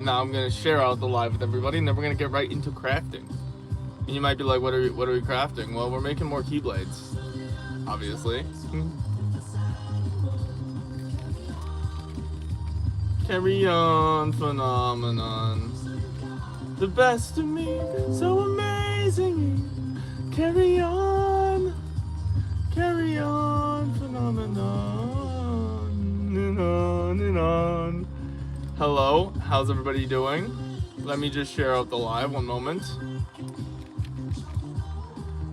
now I'm gonna share out the live with everybody, and then we're gonna get right into crafting. And you might be like, what are we crafting? Well, we're making more keyblades, obviously. Carry on, phenomenon. The best of me, so amazing. Carry on, phenomenon. And on. Hello, how's everybody doing? Let me just share out the live, one moment.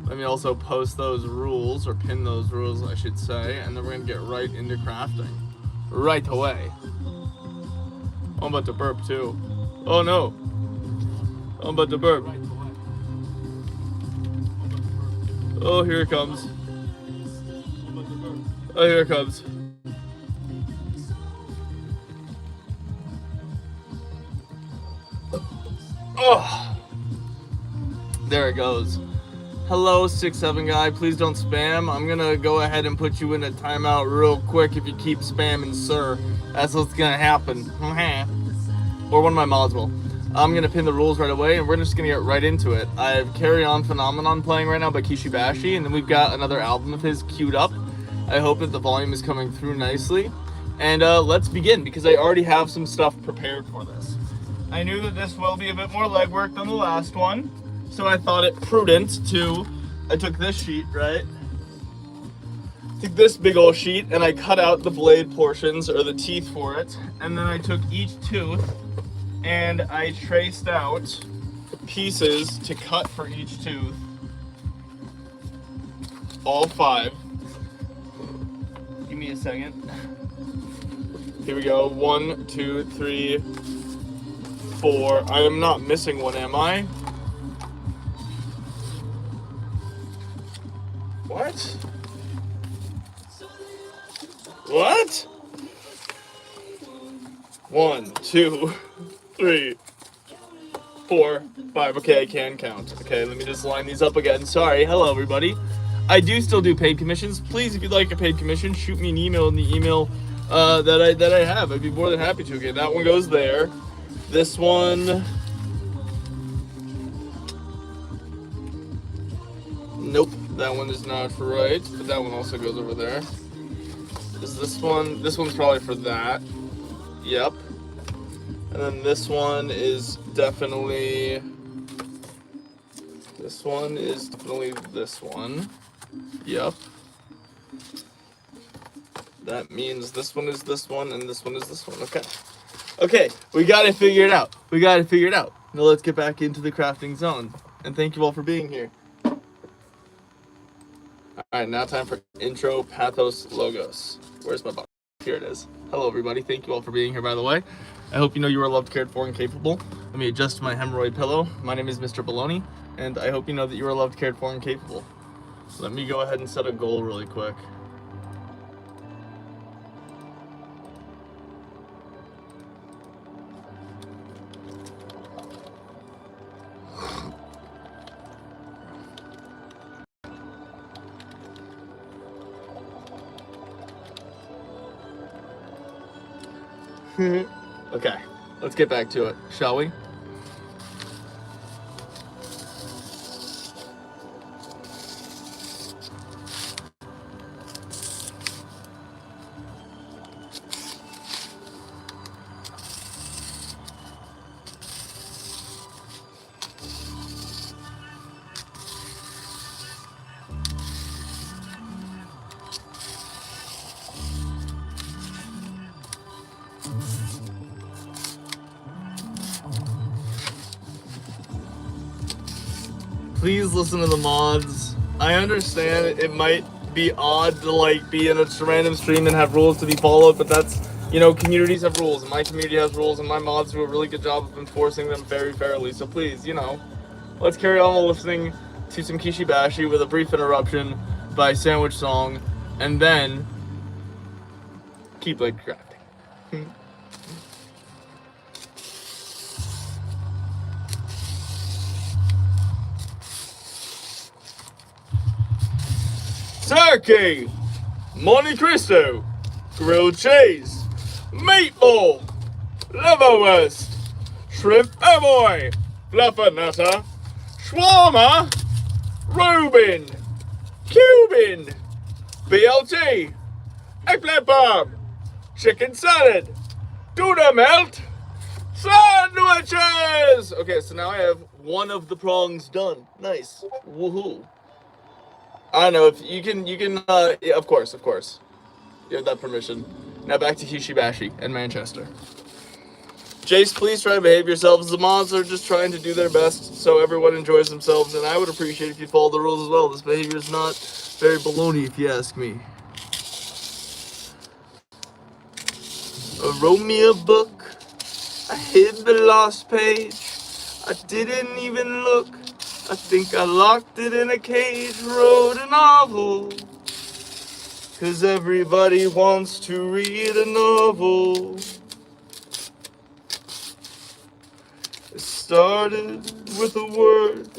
Let me also post those rules, or pin those rules, I should say, and then we're gonna get right into crafting. Right away. I'm about to burp too. Oh no. I'm about to burp. Oh, here it comes. Oh, here it comes. Oh, there it goes. Hello, 6'7" guy. Please don't spam. I'm gonna go ahead and put you in a timeout real quick if you keep spamming, sir. That's what's gonna happen. Or one of my mods will. I'm gonna pin the rules right away, and we're just gonna get right into it. I have Carry On Phenomenon playing right now by Kishibashi, and then we've got another album of his queued up. I hope that the volume is coming through nicely. And let's begin, because I already have some stuff prepared for this. I knew that this will be a bit more legwork than the last one, so I thought it prudent to, I took this sheet, right? Took this big old sheet, and I cut out the blade portions, or the teeth for it, and then I took each tooth, and I traced out pieces to cut for each tooth. All 5. Give me a second. Here we go. 1, 2, 3, 4. I am not missing one, am I? What? What? 1, 2, 3, 4, 5. Okay, I can count. Okay, let me just line these up again. Sorry. Hello, everybody. I do still do paid commissions. Please, if you'd like a paid commission, shoot me an email in the email that I have. I'd be more than happy to. Okay, that one goes there. This one. Nope, that one is not right, but that one also goes over there. Is this one? This one's probably for that. Yep. And then this one is definitely. This one is definitely this one. Yep. That means this one is this one, and this one is this one. Okay. Okay, we got it figured out. We got it figured out. Now let's get back into the crafting zone. And thank you all for being here. Alright, now time for intro, pathos, logos. Where's my box? Here it is. Hello, everybody. Thank you all for being here, by the way. I hope you know you are loved, cared for, and capable. Let me adjust my hemorrhoid pillow. My name is Mr. Bologna, and I hope you know that you are loved, cared for, and capable. Let me go ahead and set a goal really quick. Okay, let's get back to it, shall we? Please listen to the mods. I understand it might be odd to like be in a random stream and have rules to be followed, but that's, you know, communities have rules, and my community has rules, and my mods do a really good job of enforcing them very fairly. So please, you know, let's carry on listening to some Kishibashi with a brief interruption by Sandwich Song, and then Keyblade crafting. Turkey, Monte Cristo, grilled cheese, meatball, liverwurst, Shrimp Ahoy, Fluffernutter, Shawarma, Reuben, Cuban, BLT, Eggplant Bomb, Chicken Salad, Tuna Melt, Sandwiches! Okay, so now I have one of the prongs done. Nice. Woohoo. I don't know if you can, yeah, of course. You have that permission. Now back to Hishi Bashi and Manchester. Jace, please try to behave yourselves. The mods are just trying to do their best so everyone enjoys themselves, and I would appreciate if you follow the rules as well. This behavior is not very baloney, if you ask me. Wrote me a book. I hid the last page. I didn't even look. I think I locked it in a cage. Wrote a novel. 'Cause everybody wants to read a novel. It started with a word.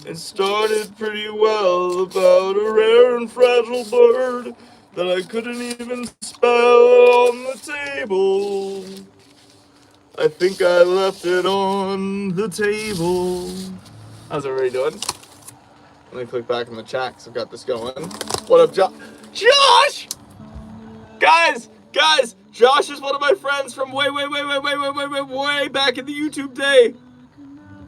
It started pretty well about a rare and fragile bird that I couldn't even spell on the table. I think I left it on the table. How's everybody doing? Let me click back in the chat because I've got this going. What up, Josh? Josh! Guys! Josh is one of my friends from way back in the YouTube day.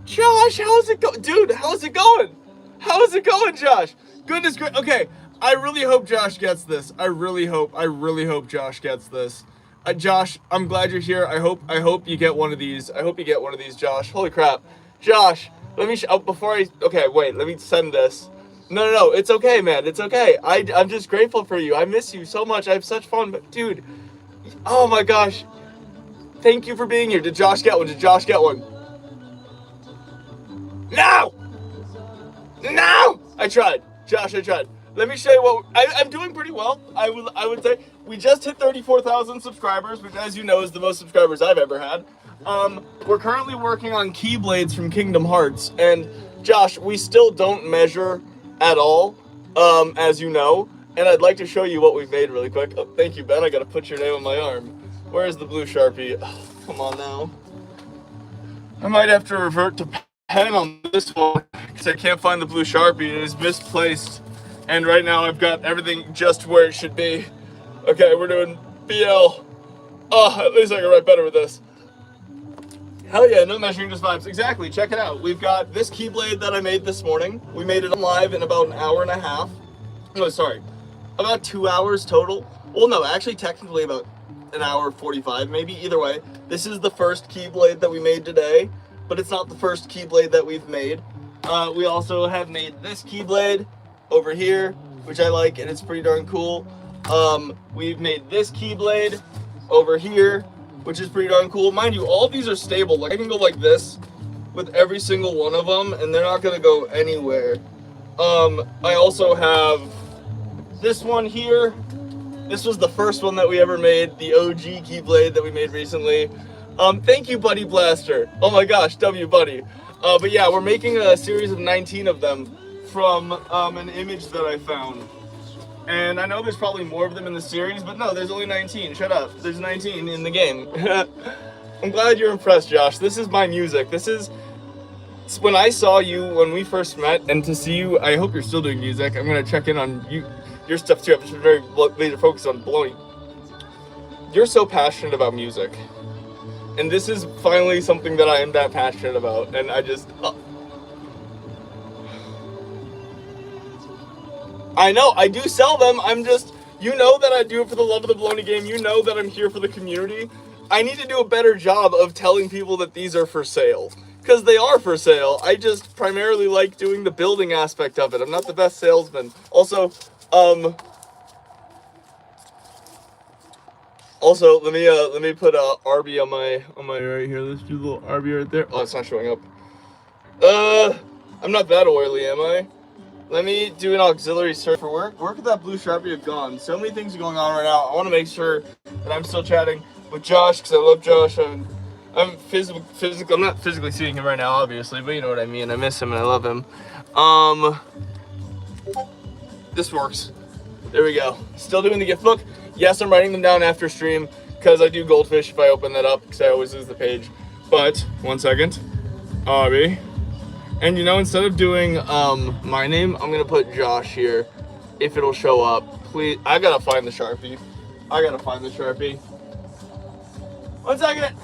Josh, how's it going? Dude, how's it going? How's it going, Josh? Goodness gracious. Okay, I really hope Josh gets this. I really hope Josh gets this. Josh, I'm glad you're here. I hope you get one of these. I hope you get one of these, Josh. Holy crap. Josh, let me, okay, wait, let me send this. No, it's okay, man. It's okay. I'm just grateful for you. I miss you so much. I have such fun, but dude, oh my gosh. Thank you for being here. Did Josh get one? No! I tried. Josh, I tried. Let me show you what I'm doing pretty well. I would say we just hit 34,000 subscribers, which, as you know, is the most subscribers I've ever had. We're currently working on Keyblades from Kingdom Hearts, and Josh, we still don't measure at all, as you know. And I'd like to show you what we've made really quick. Oh, thank you, Ben. I gotta put your name on my arm. Where's the blue Sharpie? Oh, come on now. I might have to revert to pen on this one because I can't find the blue Sharpie. It is misplaced. And right now I've got everything just where it should be. Okay, we're doing BL. Oh, at least I can write better with this. Hell yeah, no measuring, just vibes. Exactly, check it out. We've got this Keyblade that I made this morning. We made it live in about an hour and a half. No, sorry, about 2 hours total. Well, no, actually technically about an hour 45 maybe. Either way, this is the first Keyblade that we made today, but it's not the first Keyblade that we've made. We also have made this Keyblade over here, which I like, and it's pretty darn cool. We've made this Keyblade over here, which is pretty darn cool. Mind you, all of these are stable. Like, I can go like this with every single one of them, and they're not gonna go anywhere. I also have this one here. This was the first one that we ever made, the OG Keyblade that we made recently. Thank you, Buddy Blaster. Oh my gosh, W Buddy. But yeah, we're making a series of 19 of them from an image that I found. And I know there's probably more of them in the series, but no, there's only 19. Shut up. There's 19 in the game. I'm glad you're impressed, Josh. This is my music. This is when I saw you when we first met, and to see you, I hope you're still doing music. I'm gonna check in on your stuff too. I've just been very laser focused on Bologna. You're so passionate about music, and this is finally something that I am that passionate about, and I just. I know, I do sell them. I'm just, you know that I do it for the love of the Bologna game. You know that I'm here for the community. I need to do a better job of telling people that these are for sale, because they are for sale. I just primarily like doing the building aspect of it. I'm not the best salesman. Also, let me put RB on my right here. Let's do a little RB right there. Oh, it's not showing up. I'm not that oily, am I? Let me do an auxiliary search for work. Where could that blue Sharpie have gone? So many things are going on right now. I want to make sure that I'm still chatting with Josh, because I love Josh. I'm not physically seeing him right now, obviously, but you know what I mean. I miss him and I love him. This works. There we go. Still doing the gift book. Yes, I'm writing them down after stream, because I do goldfish if I open that up, because I always lose the page. But, one second. Abby. And you know, instead of doing my name, I'm gonna put Josh here, if it'll show up. Please, I gotta find the Sharpie. One second.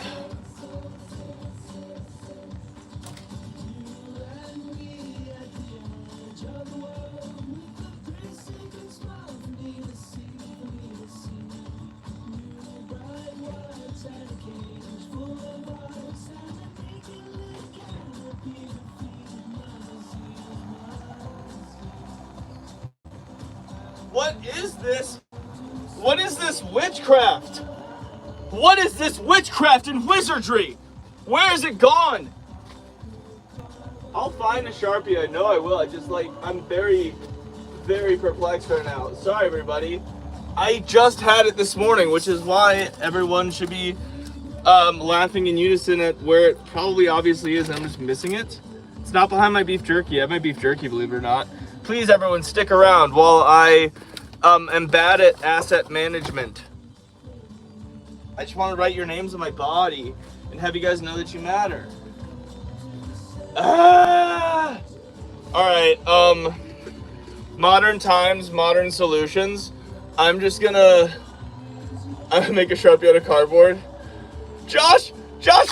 What is this? What is this witchcraft? What is this witchcraft and wizardry? Where is it gone? I'll find a Sharpie, I know I will. I'm very, very perplexed right now. Sorry, everybody. I just had it this morning, which is why everyone should be laughing in unison at where it probably obviously is. I'm just missing it. It's not behind my beef jerky. I have my beef jerky, believe it or not. Please, everyone, stick around while I am bad at asset management. I just want to write your names on my body and have you guys know that you matter. All right. Modern times, modern solutions. I'm gonna make a Sharpie out of cardboard. Josh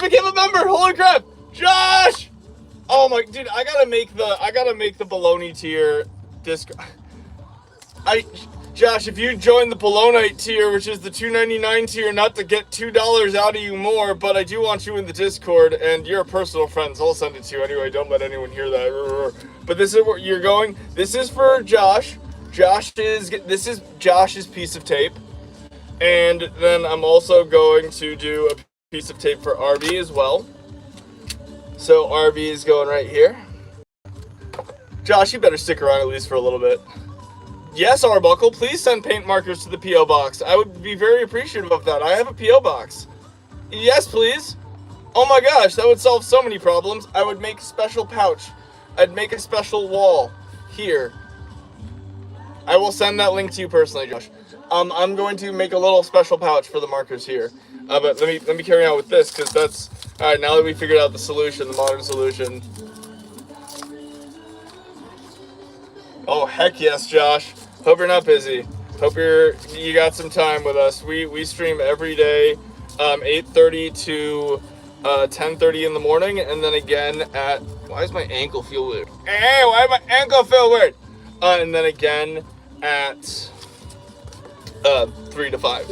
became a member. Holy crap, Josh! Oh my, dude, I gotta make the Bologna tier disc. Josh, if you join the Bologna tier, which is the $2.99 tier, not to get $2 out of you more, but I do want you in the Discord, and you're a personal friend, so I'll send it to you anyway. Don't let anyone hear that. But this is where you're going. This is for Josh. This is Josh's piece of tape, and then I'm also going to do a piece of tape for RB as well. So RB is going right here. Josh, you better stick around at least for a little bit. Yes, Arbuckle, please send paint markers to the P.O. box. I would be very appreciative of that. I have a P.O. box. Yes, please. Oh my gosh, that would solve so many problems. I would make a special pouch. I'd make a special wall here. I will send that link to you personally, Josh. I'm going to make a little special pouch for the markers here. But let me carry on with this, because that's... Alright, now that we figured out the solution, the modern solution. Oh, heck yes, Josh. Hope you're not busy. Hope you got some time with us. We stream every day, 8:30 to 10:30 in the morning, and then again at... Why does my ankle feel weird? Hey, why does my ankle feel weird? And then again at 3 to 5.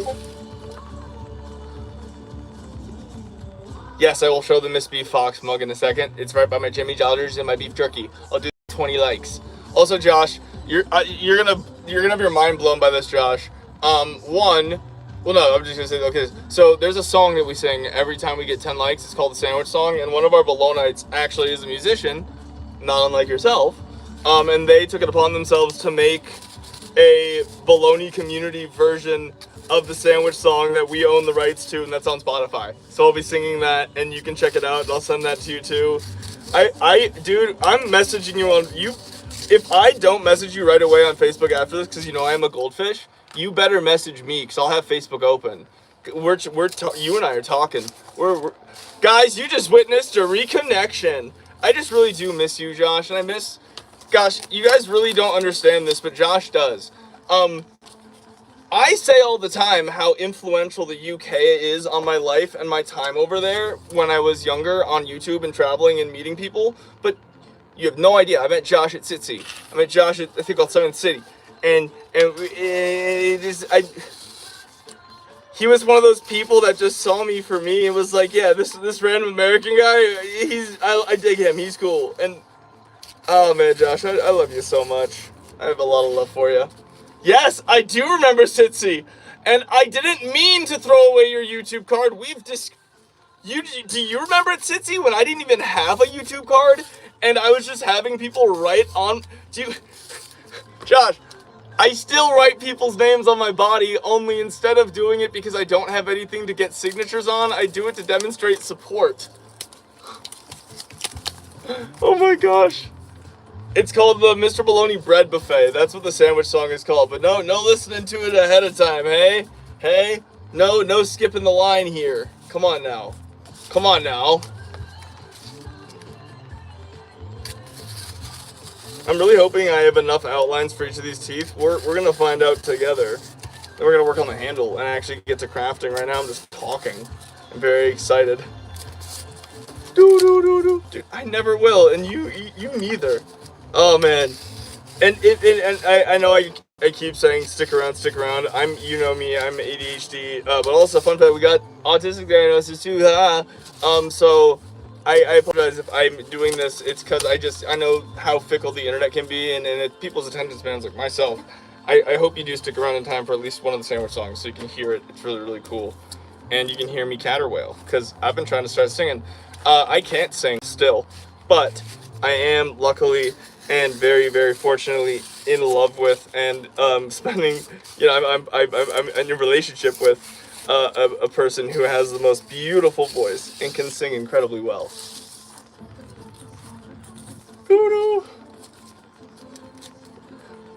Yes, I will show the Miss Beef Fox mug in a second. It's right by my Jimmy Jollers and my beef jerky. I'll do 20 likes. Also, Josh, you're gonna have your mind blown by this, Josh. Well, no, I'm just gonna say, okay, so there's a song that we sing every time we get 10 likes. It's called the Sandwich Song, and one of our Bolognites actually is a musician, not unlike yourself, and they took it upon themselves to make a Bologna community version of the Sandwich Song that we own the rights to, and that's on Spotify. So I'll be singing that, and you can check it out. I'll send that to you too. Dude, I'm messaging you on you. If I don't message you right away on Facebook after this, because you know I am a goldfish, you better message me, because I'll have Facebook open. You and I are talking. Guys, you just witnessed a reconnection. I just really do miss you, Josh, and gosh, you guys really don't understand this, but Josh does. I say all the time how influential the UK is on my life and my time over there when I was younger on YouTube and traveling and meeting people, but you have no idea. I met Josh at Sitsi. I met Josh at, I think, called Seventh City. And he was one of those people that just saw me for me and was like, yeah, this random American guy, I dig him. He's cool. And, oh man, Josh, I love you so much. I have a lot of love for you. Yes, I do remember Sitsi. And I didn't mean to throw away your YouTube card. Do you remember at Sitsi when I didn't even have a YouTube card? And I was just having people write on... Josh, I still write people's names on my body, only instead of doing it because I don't have anything to get signatures on, I do it to demonstrate support. Oh my gosh. It's called the Mr. Bologna Bread Buffet. That's what the Sandwich Song is called. But no listening to it ahead of time, hey? Hey? No skipping the line here. Come on now. Come on now. I'm really hoping I have enough outlines for each of these teeth. We're gonna find out together. Then we're gonna work on the handle and actually get to crafting. Right now I'm just talking. I'm very excited. Dude, I never will, and you neither. Oh man. And I know I keep saying stick around. You know me, I'm ADHD, but also fun fact, we got autistic diagnosis too. So I apologize if I'm doing this. It's because I know how fickle the internet can be, and people's attention spans like myself. I hope you do stick around in time for at least one of the sandwich songs so you can hear it. It's really, really cool. And you can hear me caterwail, because I've been trying to start singing. I can't sing still, but I am luckily and very, very fortunately in love with and spending, I'm in a relationship with a person who has the most beautiful voice and can sing incredibly well.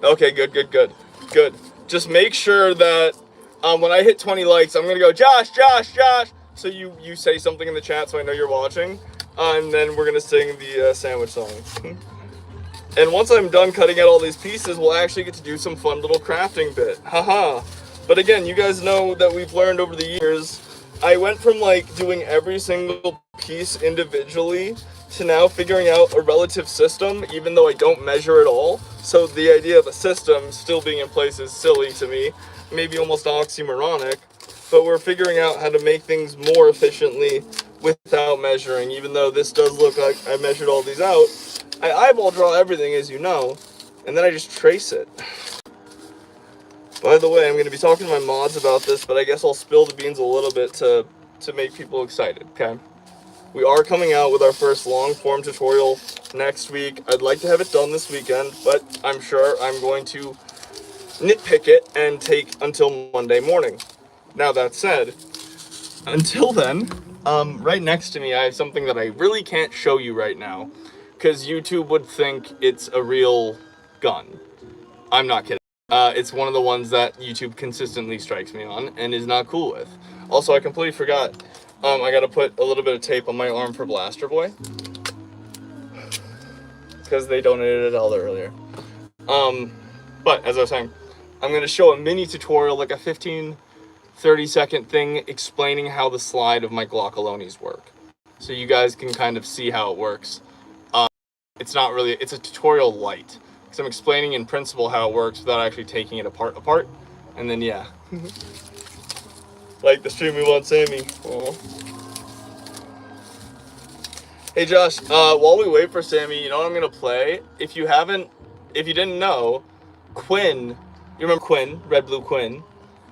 Okay, good. Just make sure that when I hit 20 likes, I'm gonna go, Josh. So you say something in the chat so I know you're watching, and then we're gonna sing the sandwich song. And once I'm done cutting out all these pieces, we'll actually get to do some fun little crafting bit. Haha. But again, you guys know that we've learned over the years, I went from like doing every single piece individually to now figuring out a relative system, even though I don't measure at all. So the idea of a system still being in place is silly to me, maybe almost oxymoronic, but we're figuring out how to make things more efficiently without measuring, even though this does look like I measured all these out. I eyeball draw everything, as you know, and then I just trace it. By the way, I'm going to be talking to my mods about this, but I guess I'll spill the beans a little bit to make people excited, okay? We are coming out with our first long-form tutorial next week. I'd like to have it done this weekend, but I'm sure I'm going to nitpick it and take until Monday morning. Now, that said, until then, right next to me, I have something that I really can't show you right now, because YouTube would think it's a real gun. I'm not kidding. It's one of the ones that YouTube consistently strikes me on and is not cool with. Also, I completely forgot. I gotta put a little bit of tape on my arm for Blaster Boy, because they donated it all earlier. But as I was saying, I'm gonna show a mini tutorial, like a 15-30 second thing explaining how the slide of my gloccolonies work, so you guys can kind of see how it works. It's not really, it's a tutorial light, because I'm explaining in principle how it works without actually taking it apart, and then yeah. Like the stream we want, Sammy. Aww. Hey Josh, while we wait for Sammy, you know what I'm gonna play? If you didn't know, Quinn, you remember Quinn, Red Blue Quinn?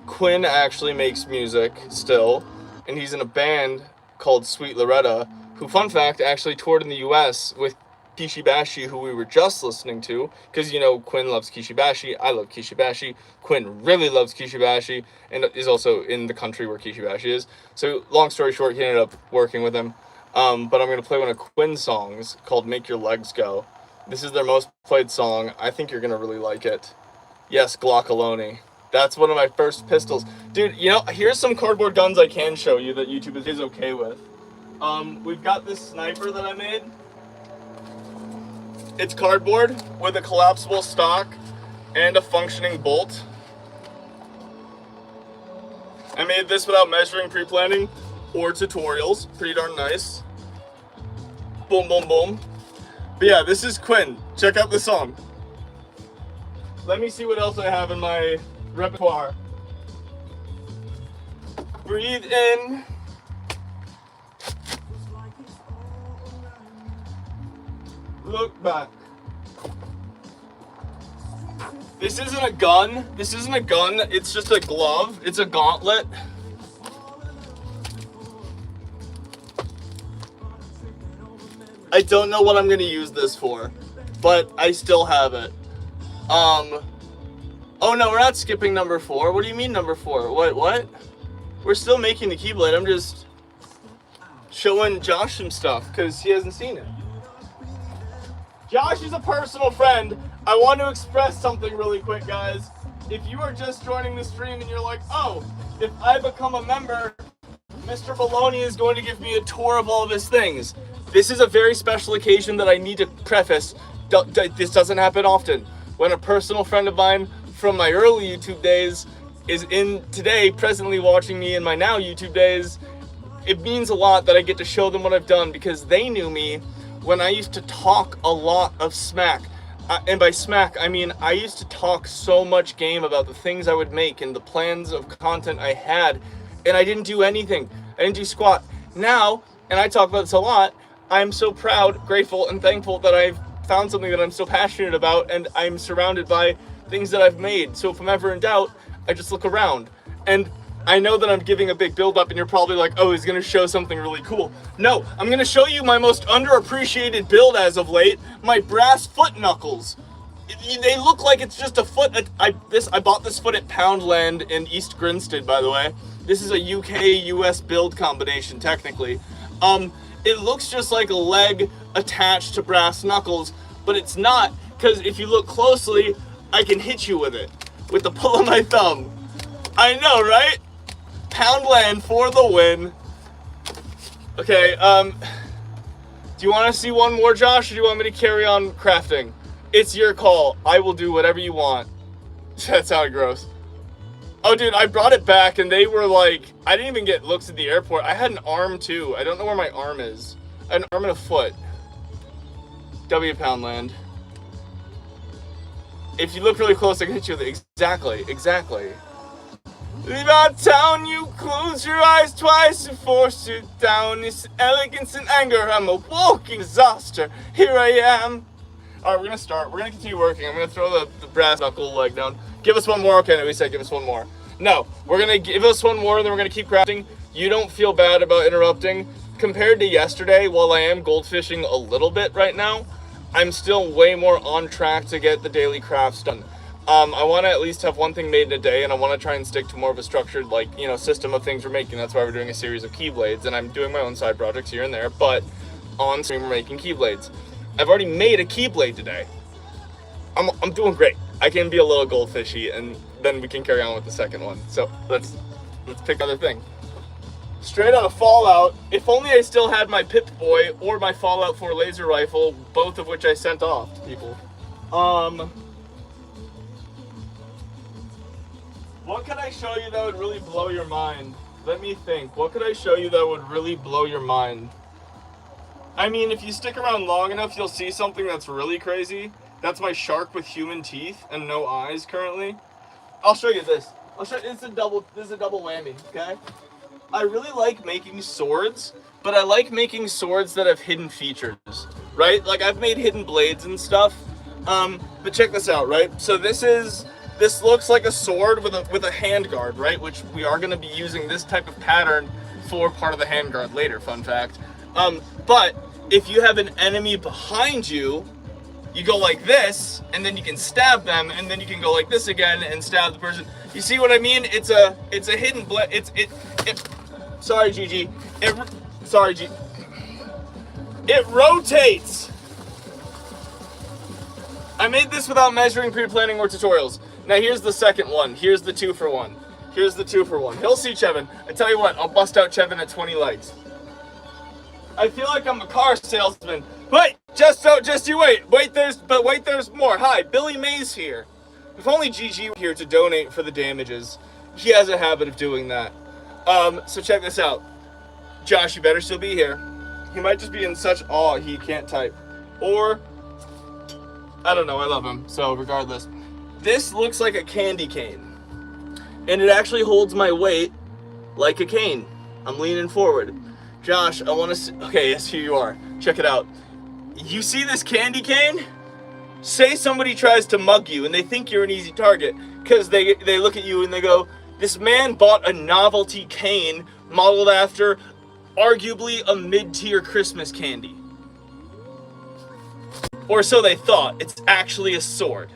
Quinn actually makes music still, and he's in a band called Sweet Loretta, who, fun fact, actually toured in the US with Kishibashi, who we were just listening to, because, you know, Quinn loves Kishibashi, I love Kishibashi, Quinn really loves Kishibashi, and is also in the country where Kishibashi is. So, long story short, he ended up working with him. But I'm going to play one of Quinn's songs called Make Your Legs Go. This is their most played song. I think you're going to really like it. Yes, Gloccoloni. That's one of my first pistols. Dude, you know, here's some cardboard guns I can show you that YouTube is okay with. We've got this sniper that I made. It's cardboard with a collapsible stock and a functioning bolt. I made this without measuring, pre-planning, or tutorials. Pretty darn nice. Boom, boom, boom. But yeah, this is Quinn. Check out the song. Let me see what else I have in my repertoire. Breathe in. Look back. This isn't a gun. It's just a glove. It's a gauntlet. I don't know what I'm going to use this for, but I still have it. Oh no, we're not skipping number 4. What do you mean number 4? What? We're still making the Keyblade. I'm just showing Josh some stuff because he hasn't seen it. Josh is a personal friend. I want to express something really quick, guys. If you are just joining the stream and you're like, oh, if I become a member, Mr. Bologna is going to give me a tour of all of his things. This is a very special occasion that I need to preface. This doesn't happen often. When a personal friend of mine from my early YouTube days is presently watching me in my now YouTube days, it means a lot that I get to show them what I've done, because they knew me when I used to talk a lot of smack. And by smack, I mean I used to talk so much game about the things I would make and the plans of content I had, and I didn't do anything. I didn't do squat. Now, and I talk about this a lot, I'm so proud, grateful, and thankful that I've found something that I'm so passionate about, and I'm surrounded by things that I've made. So if I'm ever in doubt, I just look around. And I know that I'm giving a big build up, and you're probably like, oh, he's gonna show something really cool. No, I'm gonna show you my most underappreciated build as of late, my brass foot knuckles. They look like it's just a foot. I bought this foot at Poundland in East Grinstead, by the way. This is a UK-US build combination, technically. It looks just like a leg attached to brass knuckles, but it's not, because if you look closely, I can hit you with it, with the pull of my thumb. I know, right? Poundland for the win. Okay, do you want to see one more, Josh, or do you want me to carry on crafting? It's your call. I will do whatever you want. That sounded gross. Oh, dude, I brought it back, and they were like, I didn't even get looks at the airport. I had an arm, too. I don't know where my arm is. I had an arm and a foot. W Poundland. If you look really close, I can hit you with it. Exactly. Leave our town, you close your eyes twice and force it down. It's elegance and anger, I'm a walking disaster. Here I am. Alright, we're gonna start. We're gonna continue working. I'm gonna throw the brass knuckle leg down. Give us one more. Okay, no, we said give us one more. No, we're gonna give us one more, and then we're gonna keep crafting. You don't feel bad about interrupting. Compared to yesterday, while I am goldfishing a little bit right now, I'm still way more on track to get the daily crafts done. I want to at least have one thing made in a day, and I want to try and stick to more of a structured, system of things we're making. That's why we're doing a series of Keyblades, and I'm doing my own side projects here and there, but on stream we're making Keyblades. I've already made a Keyblade today. I'm doing great. I can be a little goldfishy, and then we can carry on with the second one. So let's pick another thing. Straight out of Fallout, if only I still had my Pip-Boy or my Fallout 4 laser rifle, both of which I sent off to people. What could I show you that would really blow your mind? Let me think. What could I show you that would really blow your mind? I mean, if you stick around long enough, you'll see something that's really crazy. That's my shark with human teeth and no eyes currently. I'll show you this. This is a double whammy, okay? I really like making swords, but I like making swords that have hidden features, right? Like, I've made hidden blades and stuff. But check this out, right? So this looks like a sword with a handguard, right? Which we are going to be using this type of pattern for part of the handguard later, fun fact. But if you have an enemy behind you, you go like this, and then you can stab them, and then you can go like this again and stab the person. You see what I mean? It's a hidden blade. Sorry, Gigi. It rotates. I made this without measuring, pre-planning, or tutorials. Now here's the second one. Here's the 2-for-1. He'll see Chevin. I tell you what, I'll bust out Chevin at 20 likes. I feel like I'm a car salesman. Wait, just you wait. Wait, there's more. Hi, Billy Mays here. If only Gigi were here to donate for the damages. He has a habit of doing that. So check this out. Josh, you better still be here. He might just be in such awe he can't type. Or, I don't know, I love him. So regardless. This looks like a candy cane. And it actually holds my weight like a cane. I'm leaning forward. Josh, I want to see. Okay, yes, here you are. Check it out. You see this candy cane? Say somebody tries to mug you and they think you're an easy target because they look at you and they go, this man bought a novelty cane modeled after arguably a mid-tier Christmas candy. Or so they thought. It's actually a sword.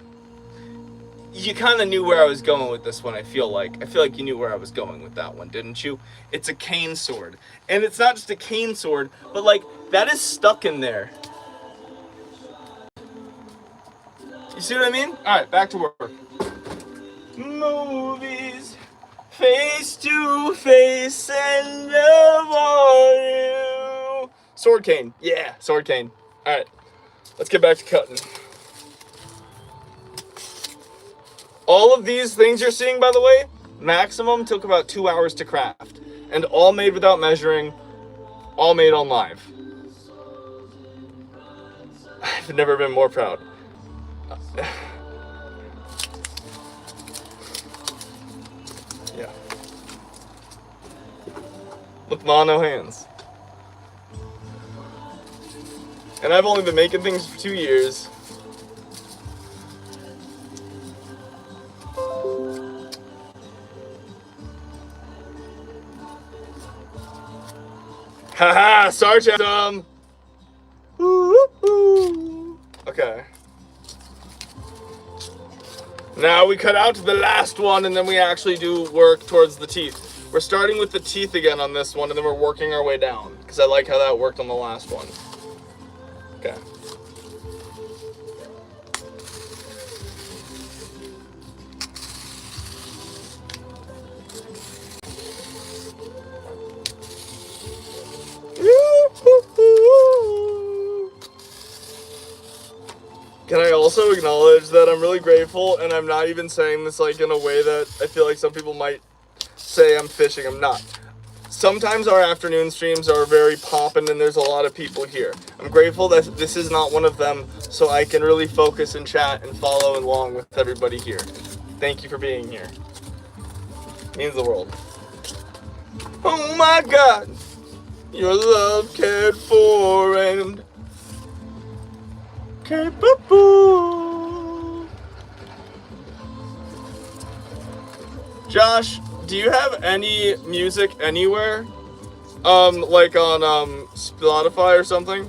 You kind of knew where I was going with this one, I feel like. I feel like you knew where I was going with that one, didn't you? It's a cane sword. And it's not just a cane sword, but like, that is stuck in there. You see what I mean? Alright, back to work. Movies, face to face and love on you. Sword cane. Yeah, sword cane. Alright, let's get back to cutting. All of these things you're seeing, by the way, maximum took about 2 hours to craft. And all made without measuring, all made on live. I've never been more proud. Yeah. Look, Ma, no hands. And I've only been making things for 2 years. Haha, sarcasm! Okay. Now we cut out to the last one and then we actually do work towards the teeth. We're starting with the teeth again on this one and then we're working our way down. Because I like how that worked on the last one. Okay. Can I also acknowledge that I'm really grateful, and I'm not even saying this like in a way that I feel like some people might say I'm fishing. I'm not. Sometimes our afternoon streams are very poppin' and there's a lot of people here. I'm grateful that this is not one of them, so I can really focus and chat and follow along with everybody here. Thank you for being here. It means the world. Oh my God, your love cared for and capable. Josh, do you have any music anywhere? Like on Spotify or something?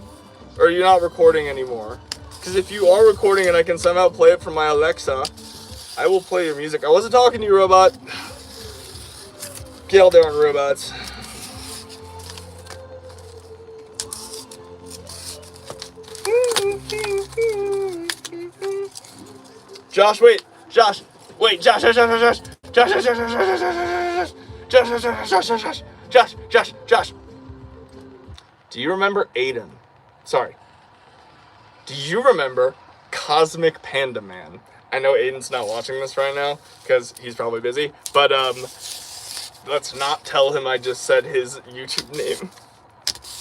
Or are you not recording anymore? Because if you are recording and I can somehow play it from my Alexa, I will play your music. I wasn't talking to you, robot. Get out there on robots. Josh, wait. Josh, wait. Josh. Josh. Do you remember Aiden? Sorry. Do you remember Cosmic Panda Man? I know Aiden's not watching this right now because he's probably busy, but let's not tell him I just said his YouTube name.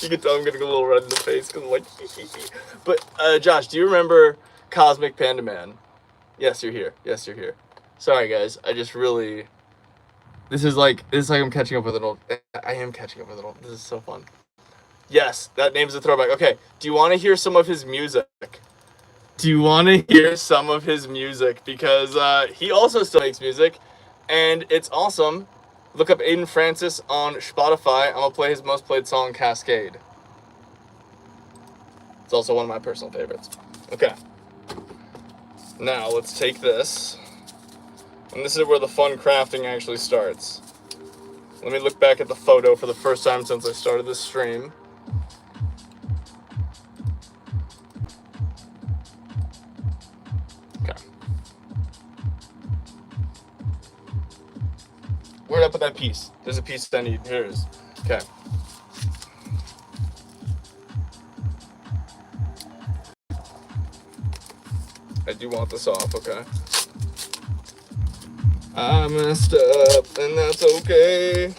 You can tell I'm getting a little red in the face because I'm like, But, Josh, do you remember Cosmic Panda Man? Yes, you're here. Yes, you're here. Sorry, guys. I just really... This is like I'm catching up with it all. I am catching up with it all. This is so fun. Yes, that name's a throwback. Okay, do you want to hear some of his music? Do you want to hear some of his music? Because he also still makes music, and it's awesome. Look up Aiden Francis on Spotify. I'm going to play his most played song, Cascade. It's also one of my personal favorites. Okay. Now, let's take this. And this is where the fun crafting actually starts. Let me look back at the photo for the first time since I started this stream. Okay. Where'd I put that piece? There's a piece that I need. Here it is. Okay. I do want this off, okay. I messed up, and that's okay.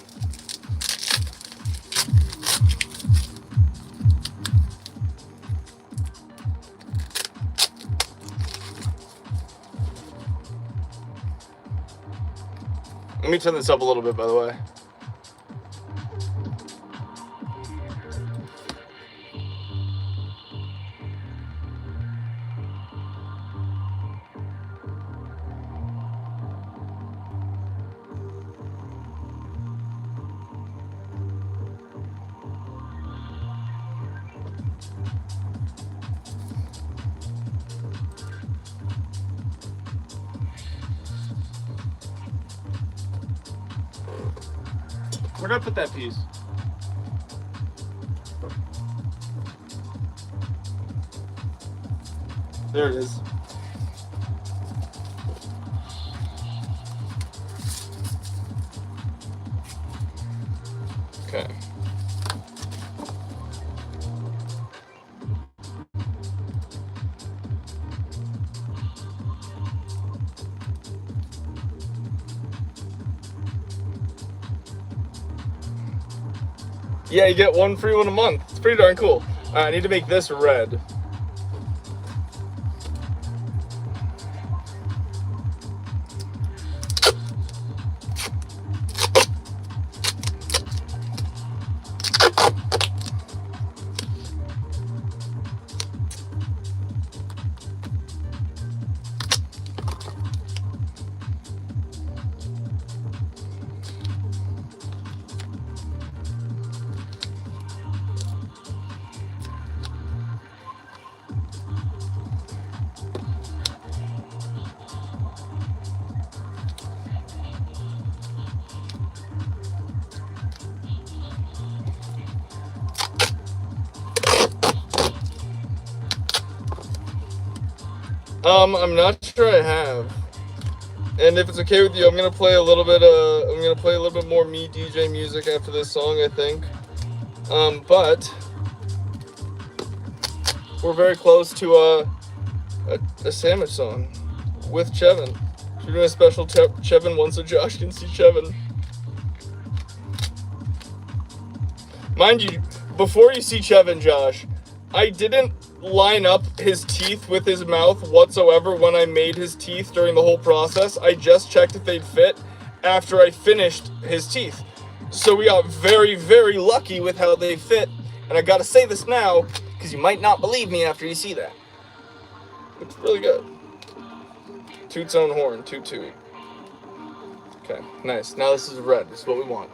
Let me turn this up a little bit, by the way. Where did I put that piece? There it is. Yeah, you get one free one a month. It's pretty darn cool. All right, I need to make this red. I'm not sure I have. And if it's okay with you, I'm gonna play a little bit. More me DJ music after this song, I think. But we're very close to a sandwich song with Chevin. We're doing a special Chevin one so Josh can see Chevin. Mind you, before you see Chevin, Josh, I didn't line up his teeth with his mouth whatsoever when I made his teeth during the whole process. I just checked if they'd fit after I finished his teeth. So we got very, very lucky with how they fit. And I gotta say this now, because you might not believe me after you see that. It's really good. Toots own horn, toot toot. Okay, nice. Now this is red. This is what we want.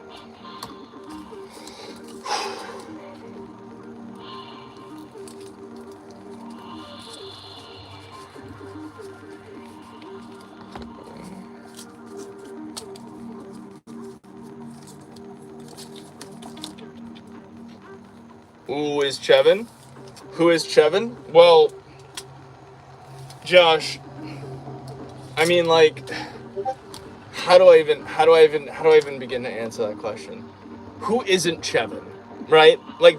Who is Chevin? Who is Chevin? Well, Josh, I mean, like, how do I even begin to answer that question? Who isn't Chevin, right? Like,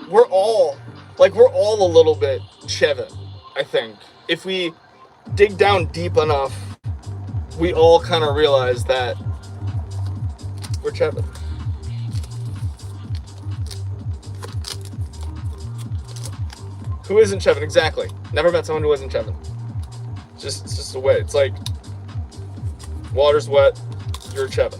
we're all a little bit Chevin, I think. If we dig down deep enough, we all kind of realize that we're Chevin. Who isn't Chevin? Exactly. Never met someone who isn't Chevin. It's just the way. It's like, water's wet, you're Chevin.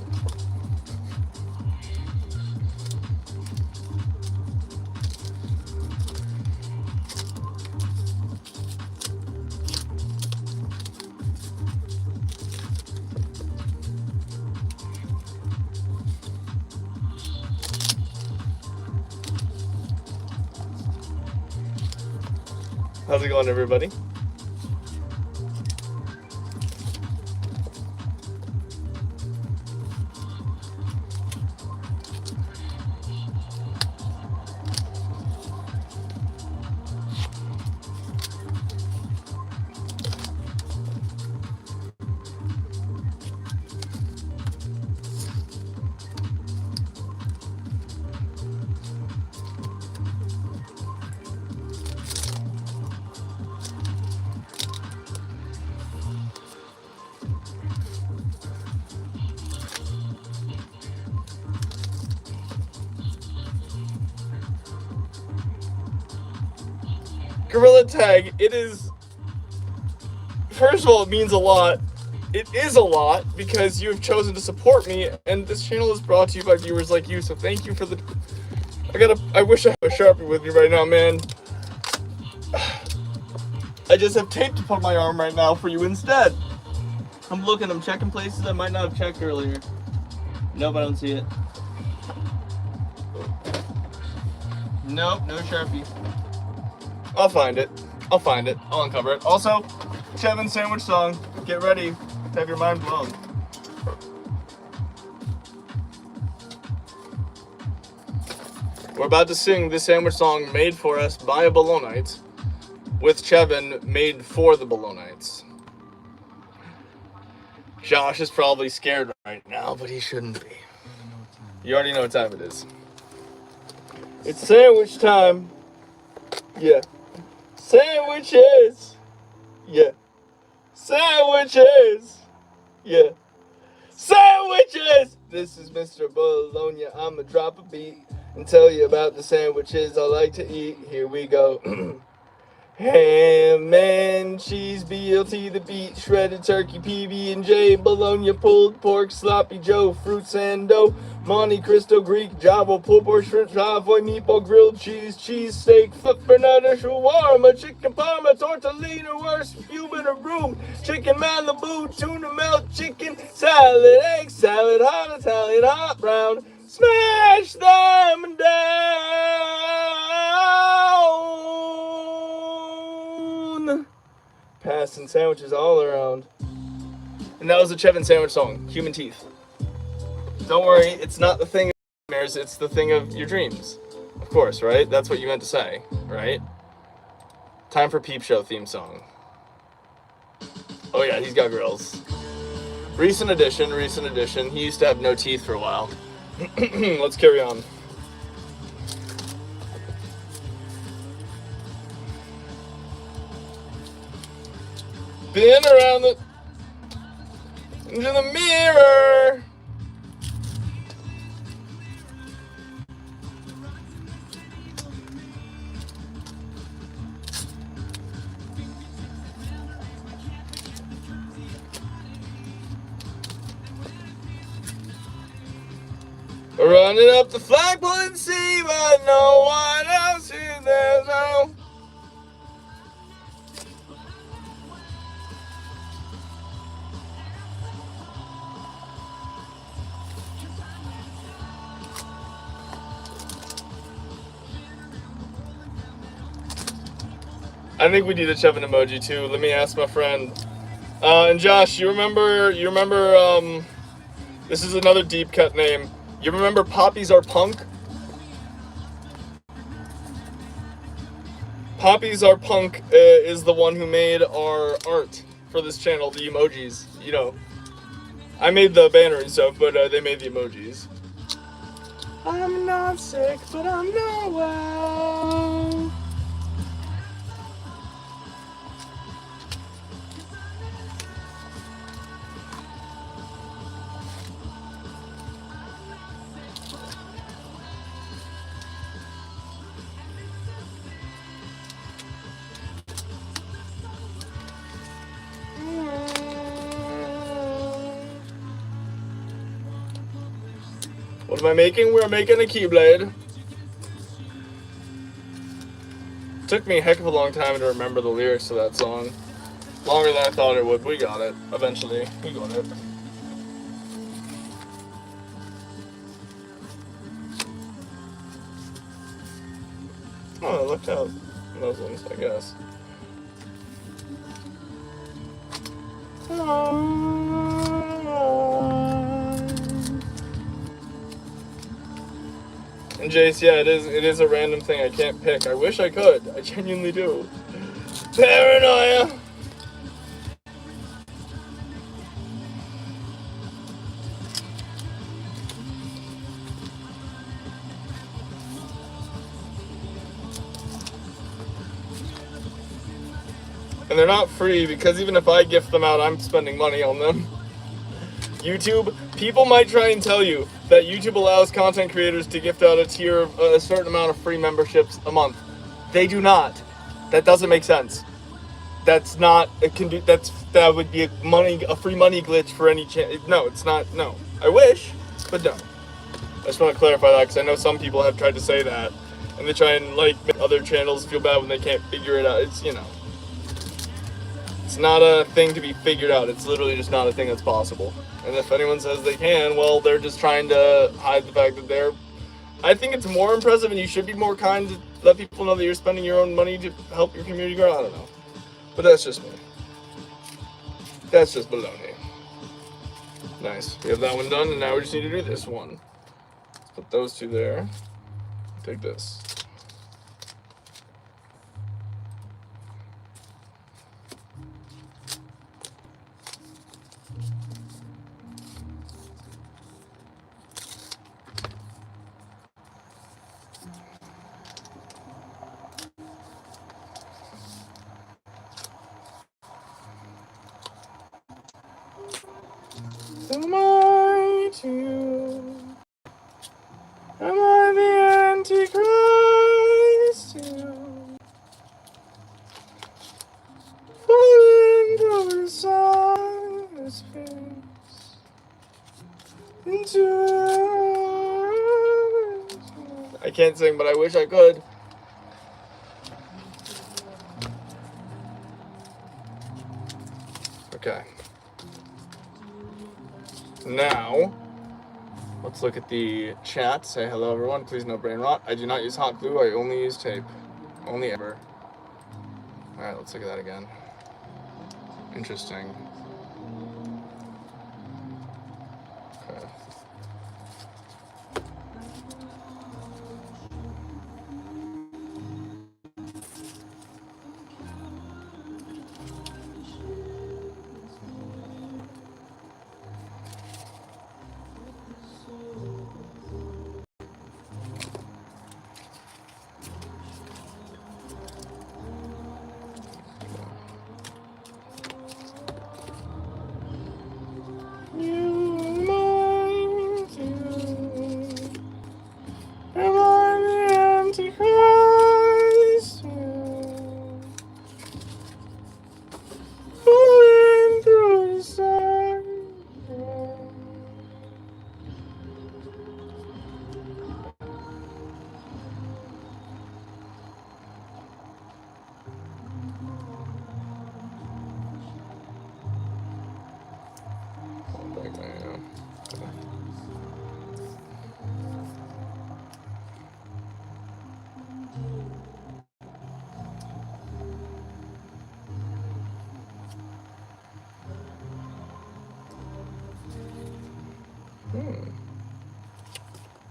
How's it going, everybody? Gorilla Tag, it is, first of all, it means a lot. It is a lot because you have chosen to support me, and this channel is brought to you by viewers like you, so thank you for the, I wish I had a Sharpie with me right now, man. I just have tape to put on my arm right now for you instead. I'm checking places I might not have checked earlier. Nope, I don't see it. Nope, no Sharpie. I'll find it. I'll uncover it. Also, Chevin sandwich song. Get ready to have your mind blown. We're about to sing the sandwich song made for us by a Bolognite with Chevin made for the Bolognites. Josh is probably scared right now, but he shouldn't be. You already know what time it is. It's sandwich time. Yeah. Sandwiches! Yeah. Sandwiches! Yeah. Sandwiches! This is Mr. Bologna. I'ma drop a beat. and tell you about the sandwiches I like to eat. Here we go. Ham and cheese, BLT the beet, shredded turkey, PB&J, Bologna pulled pork, sloppy Joe, fruits and dough, Monte Cristo Greek, Java, pulled pork, shrimp, Savoy, meatball, grilled cheese, cheesesteak, flippernutter, shawarma, chicken parma, tortellini, worst human or room, chicken Malibu, tuna melt, chicken salad, egg salad, hot Italian, hot brown, smash them down. Passing sandwiches all around. And that was a Chevin sandwich song, Human Teeth. Don't worry, it's not the thing of nightmares, it's the thing of your dreams. Of course, right? That's what you meant to say, right? Time for Peep Show theme song. Oh yeah, he's got grills. Recent addition. He used to have no teeth for a while. Let's carry on. Been around into the mirror. Running up the flagpole and see, but no one else is there. No. I think we need a Chevin emoji too. Let me ask my friend. And Josh, you remember? This is another deep cut name. You remember Poppies Are Punk? Poppies Are Punk is the one who made our art for this channel, the emojis. You know, I made the banner and stuff, but they made the emojis. I'm not sick, but I'm not well. What am I making? We're making a Keyblade. Took me a heck of a long time to remember the lyrics to that song. Longer than I thought it would. We got it. Eventually. We got it. Oh, I looked out those ones, I guess. And Jace, yeah, it is a random thing I can't pick. I wish I could. I genuinely do. Paranoia! And they're not free because even if I gift them out, I'm spending money on them. YouTube, people might try and tell you that YouTube allows content creators to gift out a tier of a certain amount of free memberships a month. They do not. That doesn't make sense. That's not that would be a free money glitch for any channel. No, it's not. No, I wish, but no. I just want to clarify that because I know some people have tried to say that, and they try and like make other channels feel bad when they can't figure it out. It's it's not a thing to be figured out. It's literally just not a thing that's possible. And if anyone says they can, well, they're just trying to hide the fact that they're... I think it's more impressive and you should be more kind to let people know that you're spending your own money to help your community grow. I don't know. But that's just me. That's just baloney. Nice. We have that one done, and now we just need to do this one. Let's put those two there. Take this. Am I the I can't sing, but I wish I could. Okay. Now, let's look at the chat. Say hello, everyone. Please no brain rot. I do not use hot glue. I only use tape. Only ever. All right, let's look at that again. Interesting. Okay.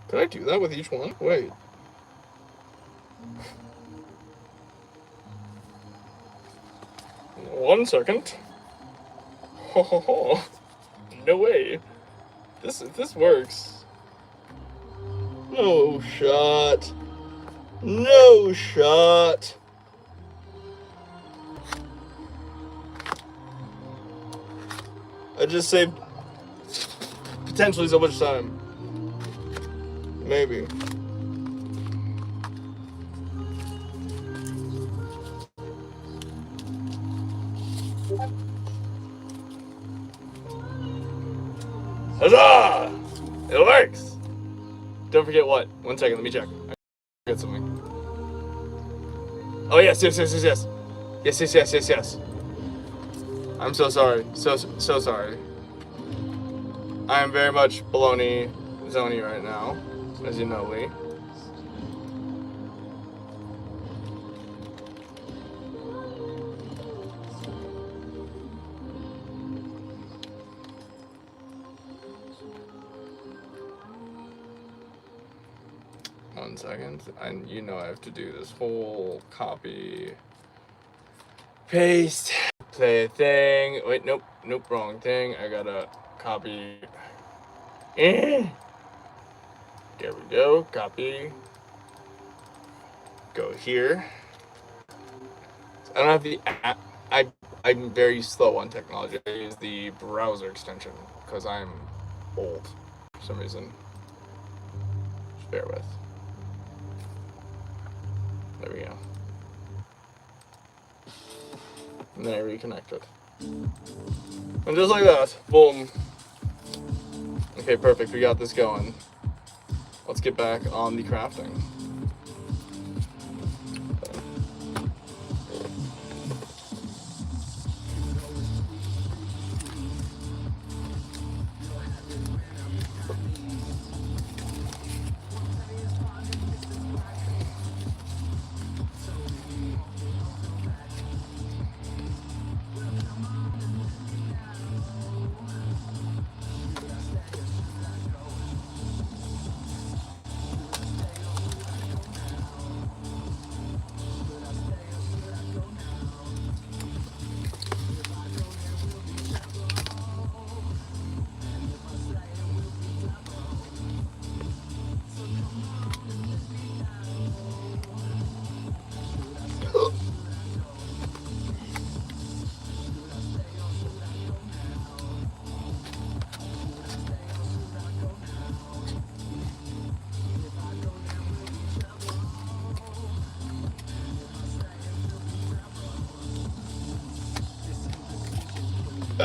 Did I do that with each one? Wait. One second. Ho ho ho. No way. This works. No shot. No shot. I just saved potentially so much time. Maybe. Huzzah! It works! Don't forget what? 1 second, let me check. I forget something. Oh yes. Yes. I'm so sorry. So sorry. I am very much Bologna zony right now, as you know, Lee. One second, and you know I have to do this whole copy, paste, play a thing. Wait, nope, wrong thing. I gotta copy. There we go. Copy. Go here. I don't have the app. I'm very slow on technology. I use the browser extension because I'm old for some reason. Just bear with. There we go. And then I reconnect it. And just like that, boom. Okay, perfect, we got this going. Let's get back on the crafting.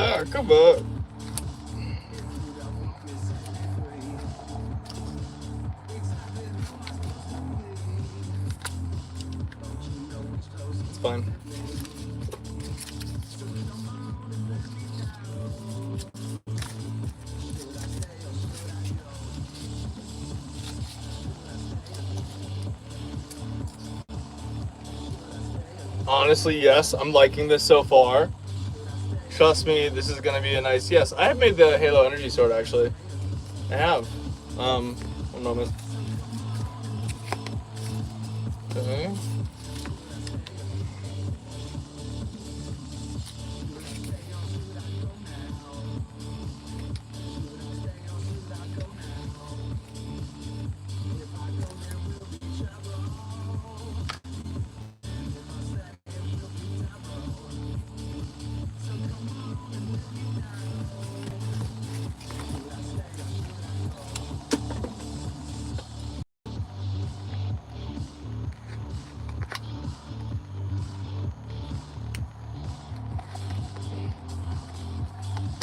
Ah, come on. fine. Honestly, yes, I'm liking this so far. Trust me, this is gonna be a nice. Yes, I have made the Halo Energy Sword actually. I have. One moment. Okay.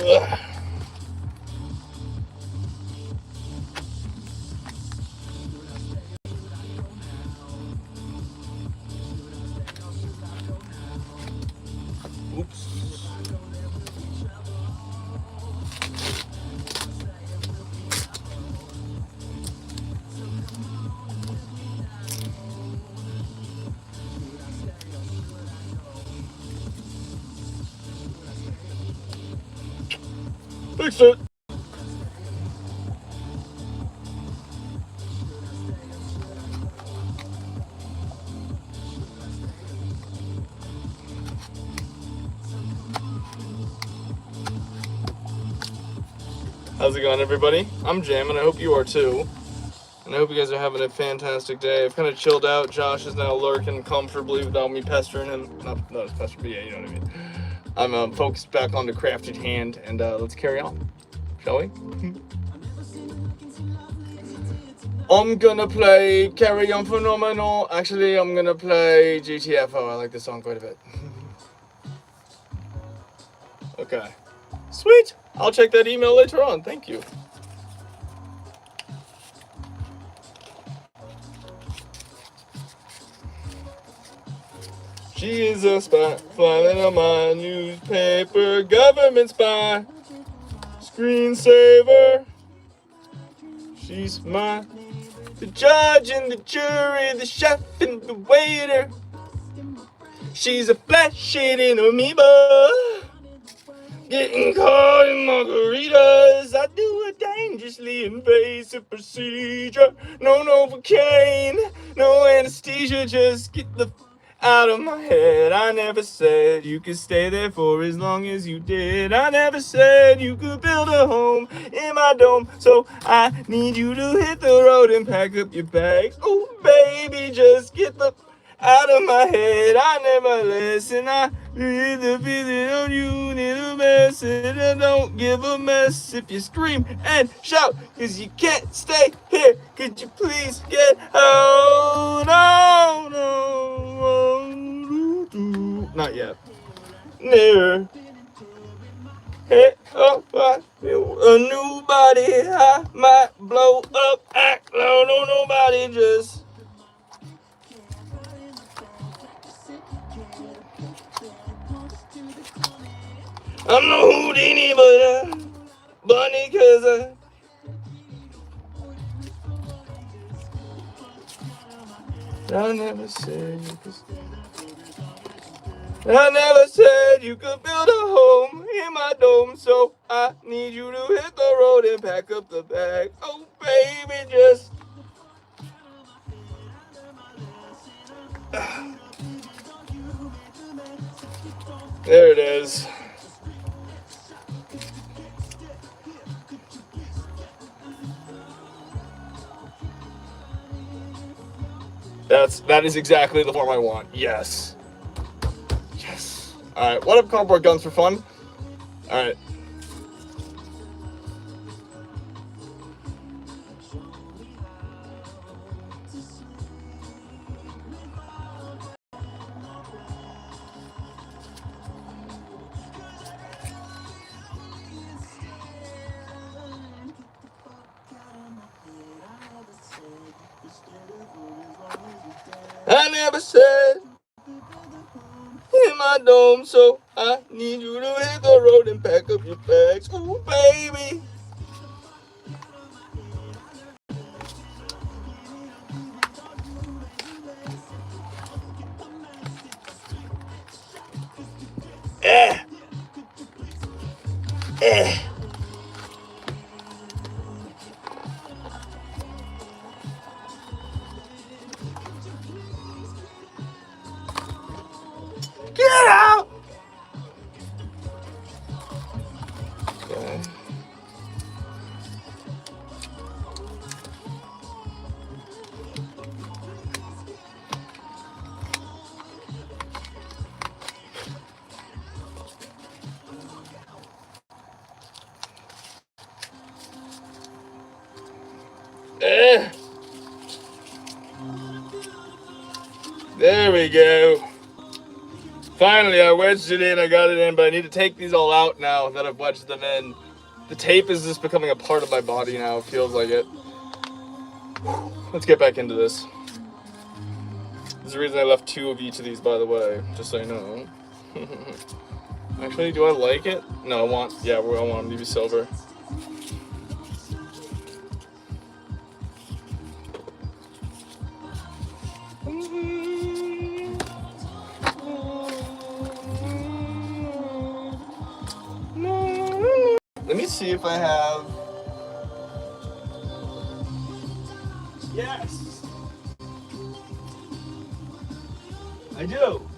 Ugh. Oops. Fix it. How's it going, everybody? I'm jamming. I hope you are too. And I hope you guys are having a fantastic day. I've kind of chilled out. Josh is now lurking comfortably without me pestering him. Not as pestering, but yeah, you know what I mean. I'm focused back on the crafted hand, and let's carry on, shall we? I'm gonna play Carry On Phenomenal. Actually, I'm gonna play GTFO. I like this song quite a bit. Okay. Sweet. I'll check that email later on. Thank you. She is a spy, flying on my newspaper, government spy, screensaver. She's my, the judge and the jury, the chef and the waiter. She's a flesh-eating amoeba, getting caught in margaritas. I do a dangerously invasive procedure. No Novocaine, no anesthesia, just get the out of my head. I never said you could stay there for as long as you did. I never said you could build a home in my dome. So I need you to hit the road and pack up your bags. Oh, baby, just get the out of my head. I never listen. I read the feeling on you. Need a message. I don't give a mess if you scream and shout, cause you can't stay here. Could you please get out? No, no. Not yet. Never. Hey, oh, I feel a new body. I might blow up, act loud. No, nobody just. I'm no Houdini, but bunny, cause I never said you could. I never said you could build a home in my dome, so I need you to hit the road and pack up the bag. Oh, baby, just. There it is. That is exactly the form I want. Yes. Yes. Alright, what up, cardboard guns for fun? Alright. I never said my dome, so I need you to hit the road and pack up your bags. Ooh, baby. Eh. Eh. Get out! Okay. There we go. Finally, I wedged it in, I got it in, but I need to take these all out now that I've wedged them in. The tape is just becoming a part of my body now, it feels like it. Let's get back into this. There's a reason I left 2 of each of these, by the way, just so you know. Actually, do I like it? No, I want them to be silver. Let me see if I have. Yes, I do.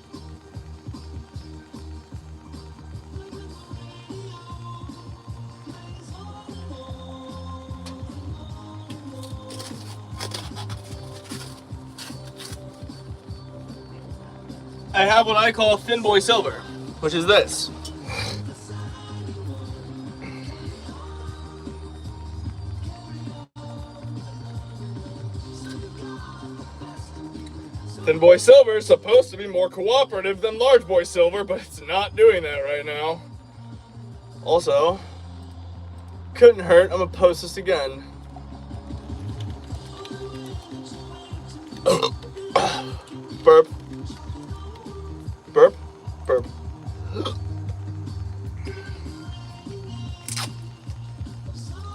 I have what I call Thin Boy Silver, which is this. Thin Boy Silver is supposed to be more cooperative than Large Boy Silver, but it's not doing that right now. Also, couldn't hurt, I'm gonna post this again. Burp. Burp. Burp.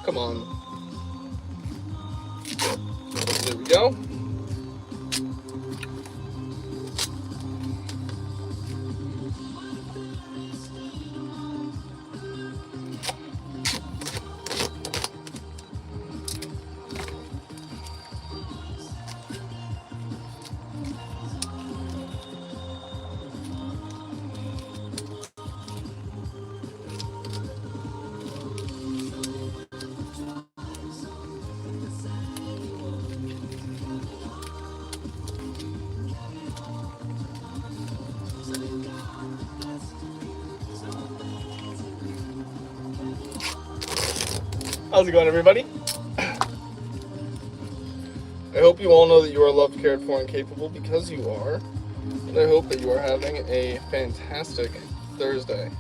Come on. There we go. How's it going, everybody? I hope you all know that you are loved, cared for, and capable, because you are. And I hope that you are having a fantastic Thursday.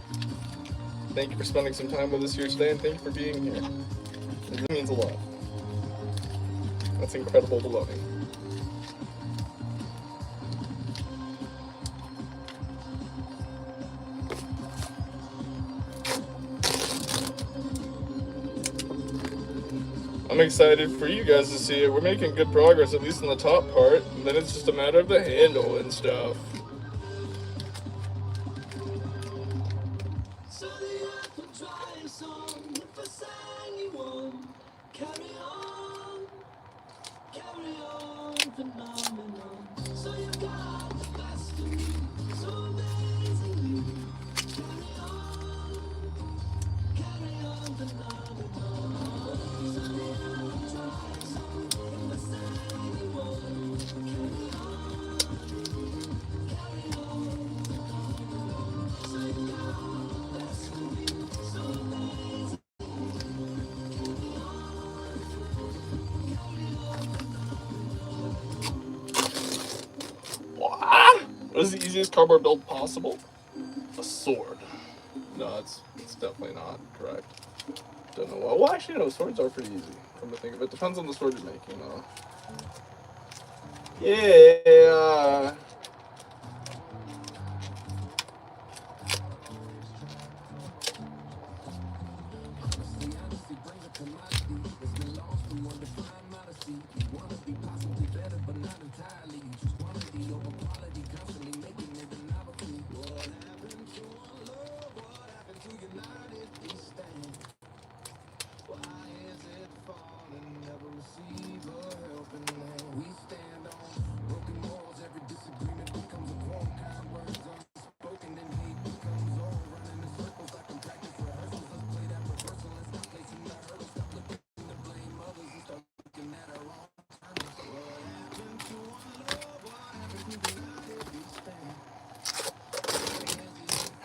Thank you for spending some time with us here today, and thank you for being here. It really means a lot. That's incredible baloney. I'm excited for you guys to see it. We're making good progress, at least in the top part, and then it's just a matter of the handle and stuff. What is the easiest cardboard build possible? A sword. No, it's definitely not correct. Don't know why. Well, actually, no, swords are pretty easy. Come to think of it, depends on the sword you're making, though. Yeah.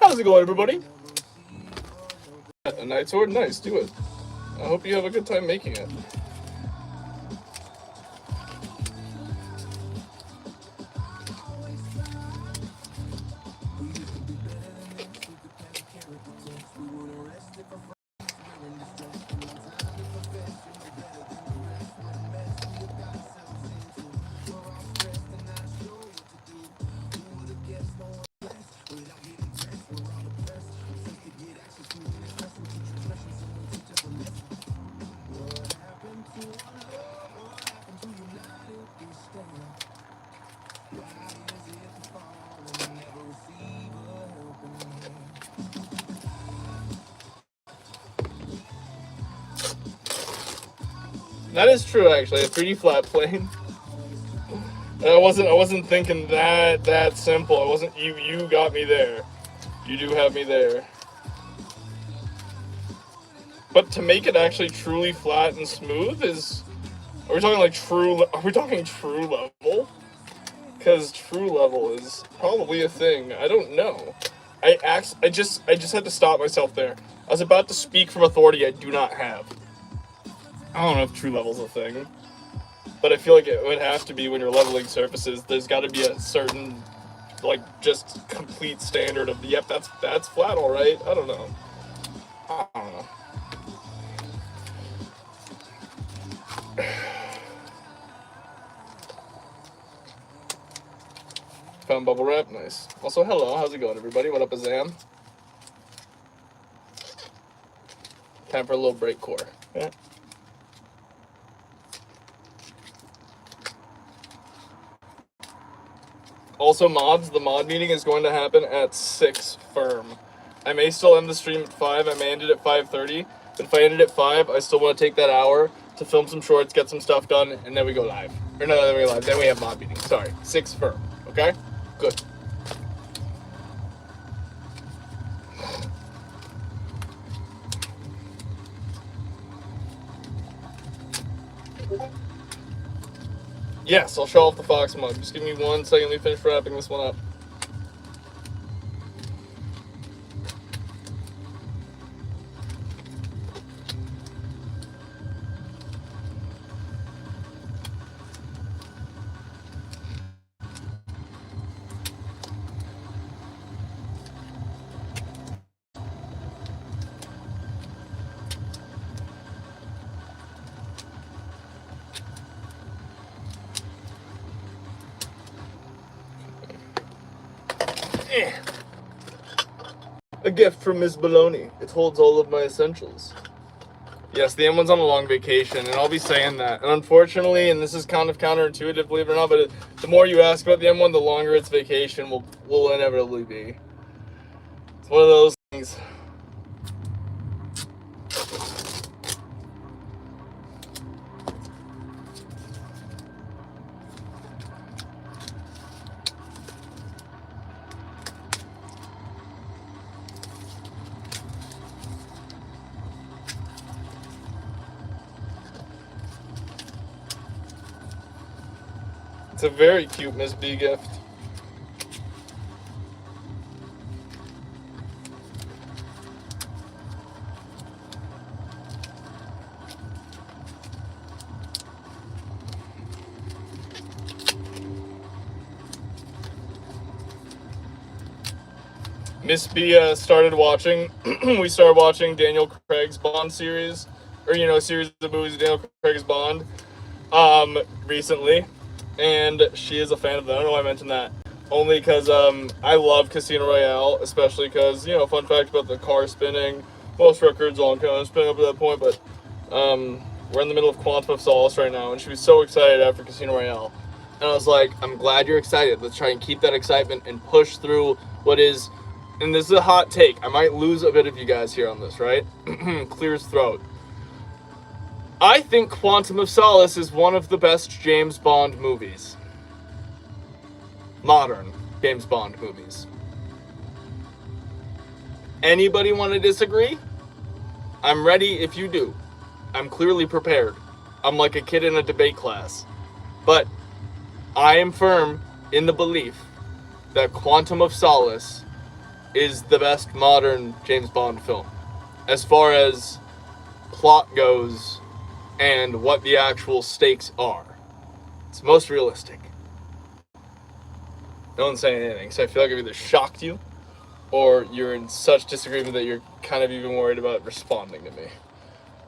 How's it going, everybody? A night sword? Nice, do it. I hope you have a good time making it. That is true, actually. A 3D flat plane. I wasn't thinking that simple. I wasn't. You got me there. You do have me there. But to make it actually truly flat and smooth is. Are we talking like true? Are we talking true level? Because true level is probably a thing. I don't know. I just had to stop myself there. I was about to speak from authority I do not have. I don't know if true level's a thing, but I feel like it would have to be when you're leveling surfaces. There's got to be a certain, like, just complete standard of, yep, that's flat, all right. I don't know. Found bubble wrap, nice. Also, hello, how's it going, everybody? What up, Azam? Time for a little break core. Yeah. Also, mods, the mod meeting is going to happen at 6 firm. I may still end the stream at 5. I may end it at 5:30. But if I end it at 5, I still want to take that hour to film some shorts, get some stuff done, and then we go live. Or no, then we go live. Then we have mod meeting. Sorry, 6 firm. Okay? Good. Yes, I'll show off the Fox mug. Just give me 1 second. Let me finish wrapping this one up. A gift from Miss Bologna. It holds all of my essentials. Yes, the M1's on a long vacation, and I'll be saying that. And unfortunately, and this is kind of counterintuitive, believe it or not, but the more you ask about the M1, the longer its vacation will inevitably be. It's one of those things. It's a very cute Miss B gift. Miss B started watching, we started watching Daniel Craig's Bond series, or, series of movies, Daniel Craig's Bond, recently. And she is a fan of that. I don't know why I mentioned that. Only because I love Casino Royale, especially because, fun fact about the car spinning. Most records all kind of spinning up to that point, but we're in the middle of Quantum of Solace right now, and she was so excited after Casino Royale. And I was like, I'm glad you're excited. Let's try and keep that excitement and push through what is, and this is a hot take. I might lose a bit of you guys here on this, right? Clear his throat. I think Quantum of Solace is one of the best James Bond movies. Modern James Bond movies. Anybody want to disagree? I'm ready if you do. I'm clearly prepared. I'm like a kid in a debate class. But I am firm in the belief that Quantum of Solace is the best modern James Bond film as far as plot goes and what the actual stakes are. It's most realistic. No one's saying anything, so I feel like I've either shocked you or you're in such disagreement that you're kind of even worried about responding to me.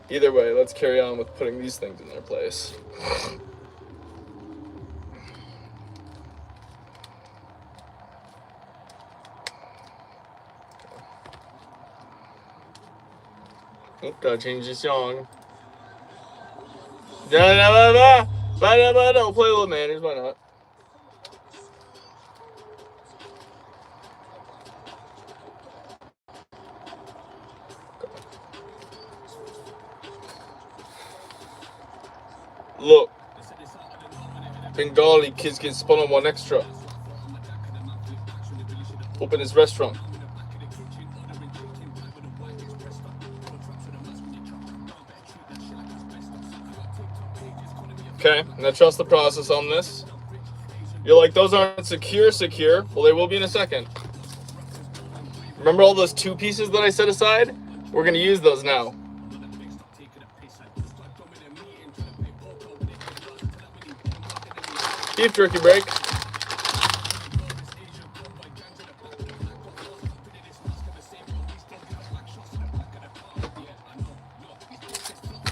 Either way, let's carry on with putting these things in their place. Oh, gotta change the song. I'll play a little manners, why not? Look, Bengali kids get spun on 1 extra. Open his restaurant. Okay, now trust the process on this. You're like, those aren't secure. Well, they will be in a second. Remember all those 2 pieces that I set aside? We're gonna use those now. Beef jerky break.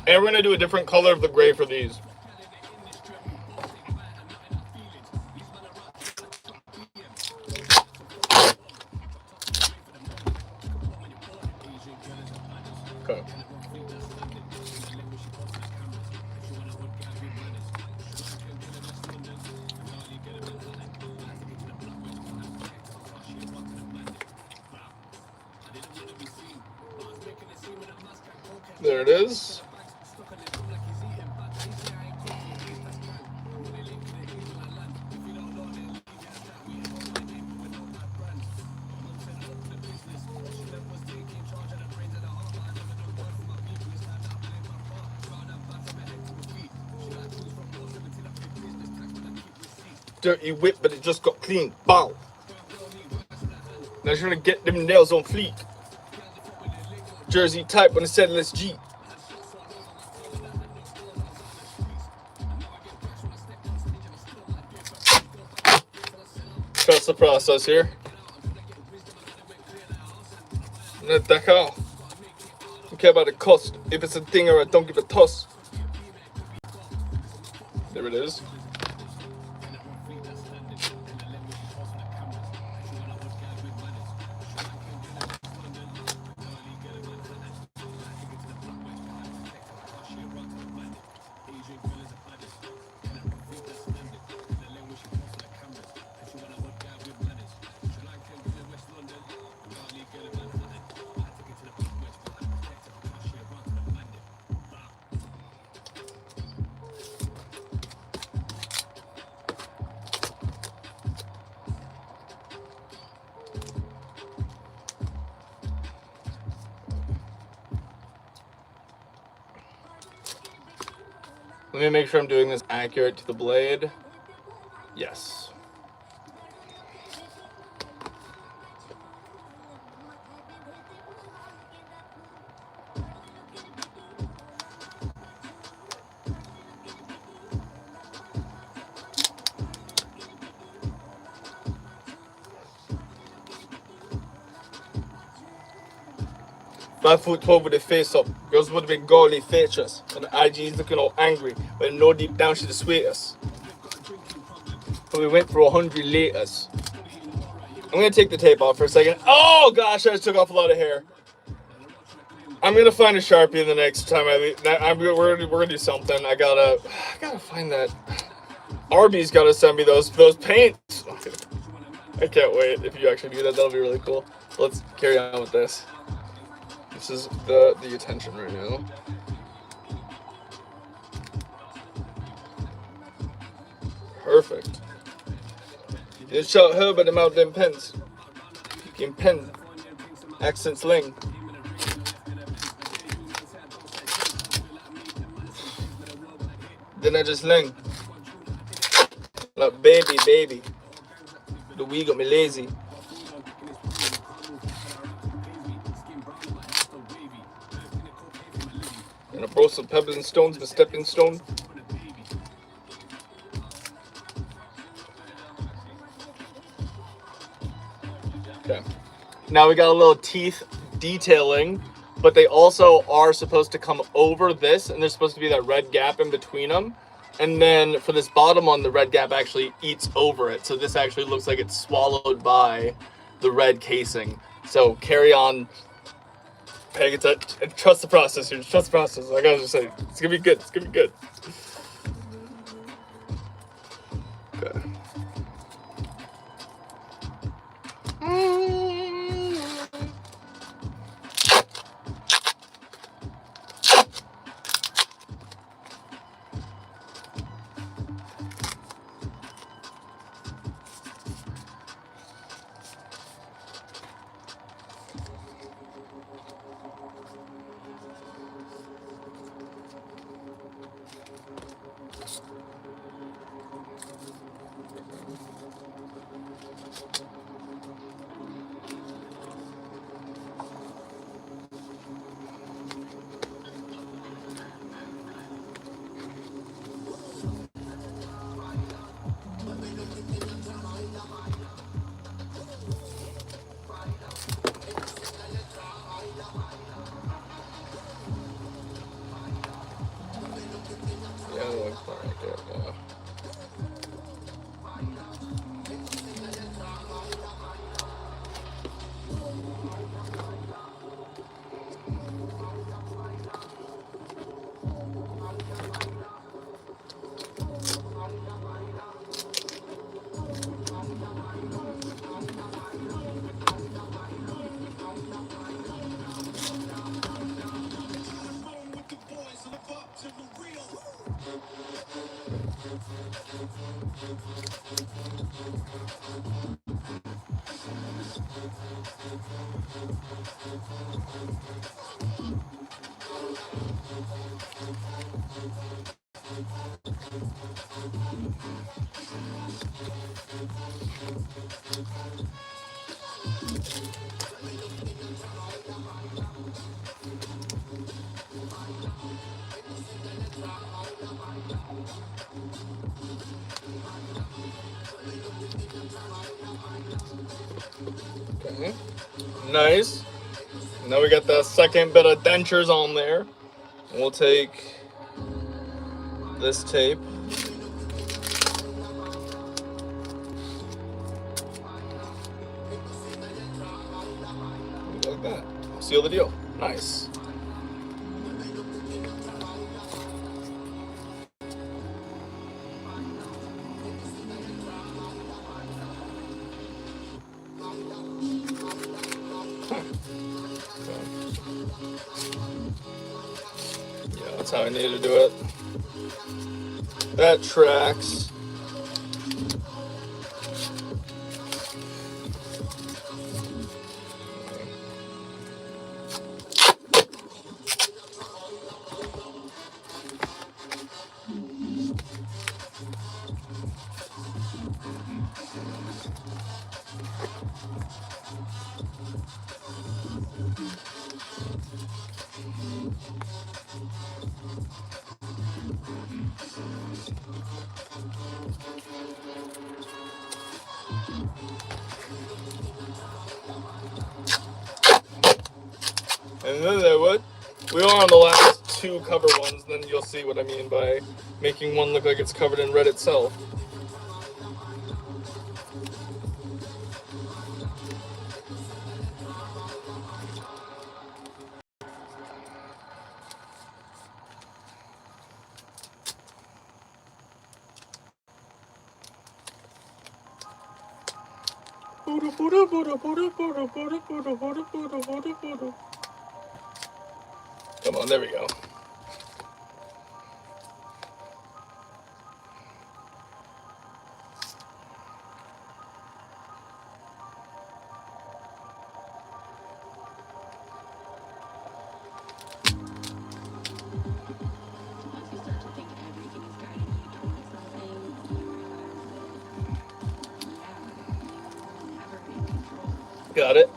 And we're gonna do a different color of the gray for these. Okay. There it is. Dirty whip, but it just got clean. Bow. Now you're gonna get them nails on fleek. Jersey type on the Settlers G. Trust the process here. Let that go. Don't care about the cost. If it's a thing or I don't give a toss. There it is. Let me make sure I'm doing this accurate to the blade. Yes. Five foot 12 with a face up. Girls would have been golly features. And the IG is looking all angry. But no deep down she'd sweet us. But we went for 100 liters. I'm gonna take the tape off for a second. Oh gosh, I just took off a lot of hair. I'm gonna find a Sharpie the next time I leave. We're gonna do something. I gotta find that. Arby's gotta send me those paints. I can't wait. If you actually do that, that'll be really cool. Let's carry on with this. This is the attention right now. Perfect. You shout her by the mouth them pens. In pen. Accent sling. Then I just ling. Like baby. The wee got me lazy. And a brace of pebbles and stones, the stepping stone. Okay. Now we got a little teeth detailing, but they also are supposed to come over this, and there's supposed to be that red gap in between them. And then for this bottom one, the red gap actually eats over it. So this actually looks like it's swallowed by the red casing. So carry on. Hey, trust the process here. Trust the process. Like I was just saying, it's gonna be good. It's gonna be good. Okay. Okay. Nice. Now we got the second bit of dentures on there. We'll take this tape. Like that. Seal the deal. Nice. Yeah, that's how I need to do it. That tracks. And then we are on the last two cover ones, then you'll see what I mean by making one look like it's covered in red itself. Come on, there we go. Got it.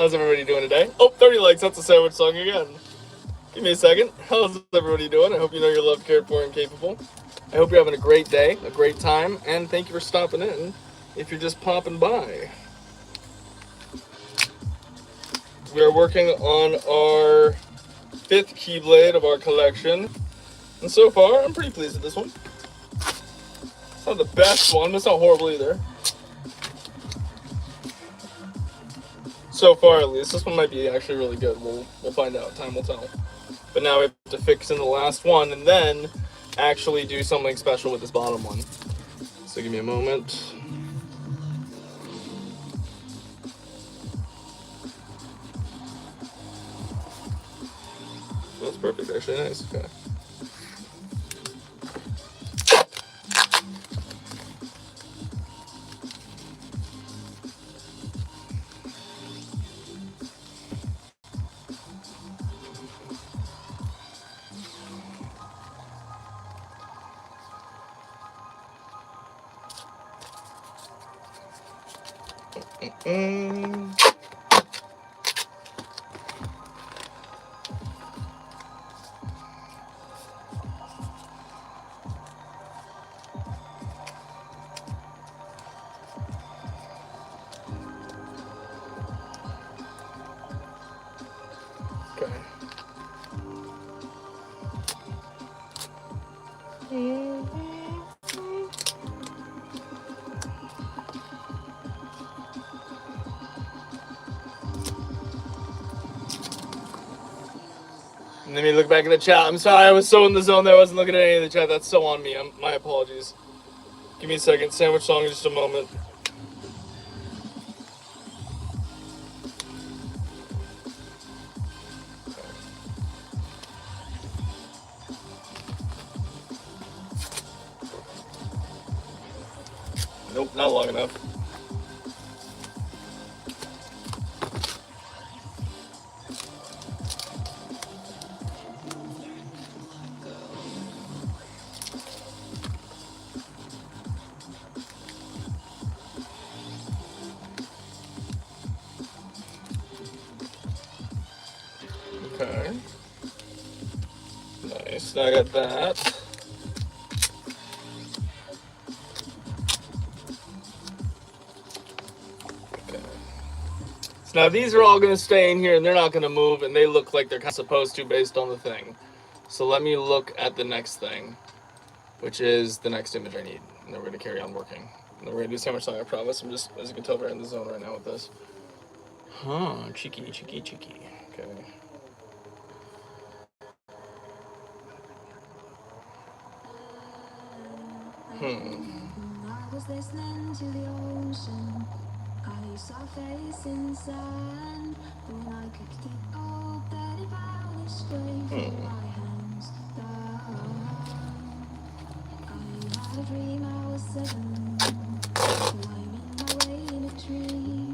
How's everybody doing today? Oh, 30 likes. That's a sandwich song again. Give me a second. How's everybody doing? I hope you know you're loved, cared for, and capable. I hope you're having a great day, a great time, and thank you for stopping in if you're just popping by. We are working on our 5th Keyblade of our collection, and so far, I'm pretty pleased with this one. It's not the best one, but it's not horrible either. So far, at least. This one might be actually really good. We'll find out. Time will tell. But now we have to fix in the last one and then actually do something special with this bottom one. So give me a moment. That's perfect, actually. Nice. Okay. Okay. Let me look back at the chat. I'm sorry, I was so in the zone there. I wasn't looking at any of the chat. That's so on me. My apologies. Give me a second. Sandwich song in just a moment. Nope, not long enough. Okay. Nice. Now I got that. Now these are all going to stay in here and they're not going to move, and they look like they're kind of supposed to based on the thing. So let me look at the next thing, which is the next image I need. And then we're going to carry on working. And then we're going to do sandwich song, I promise. I'm just, as you can tell, very in the zone right now with this. Cheeky. Okay. I was listening to the ocean. I saw a face in sand. When I kicked it open, it vanished straight from my hands down. I had a dream I was 7, climbing my way in a tree.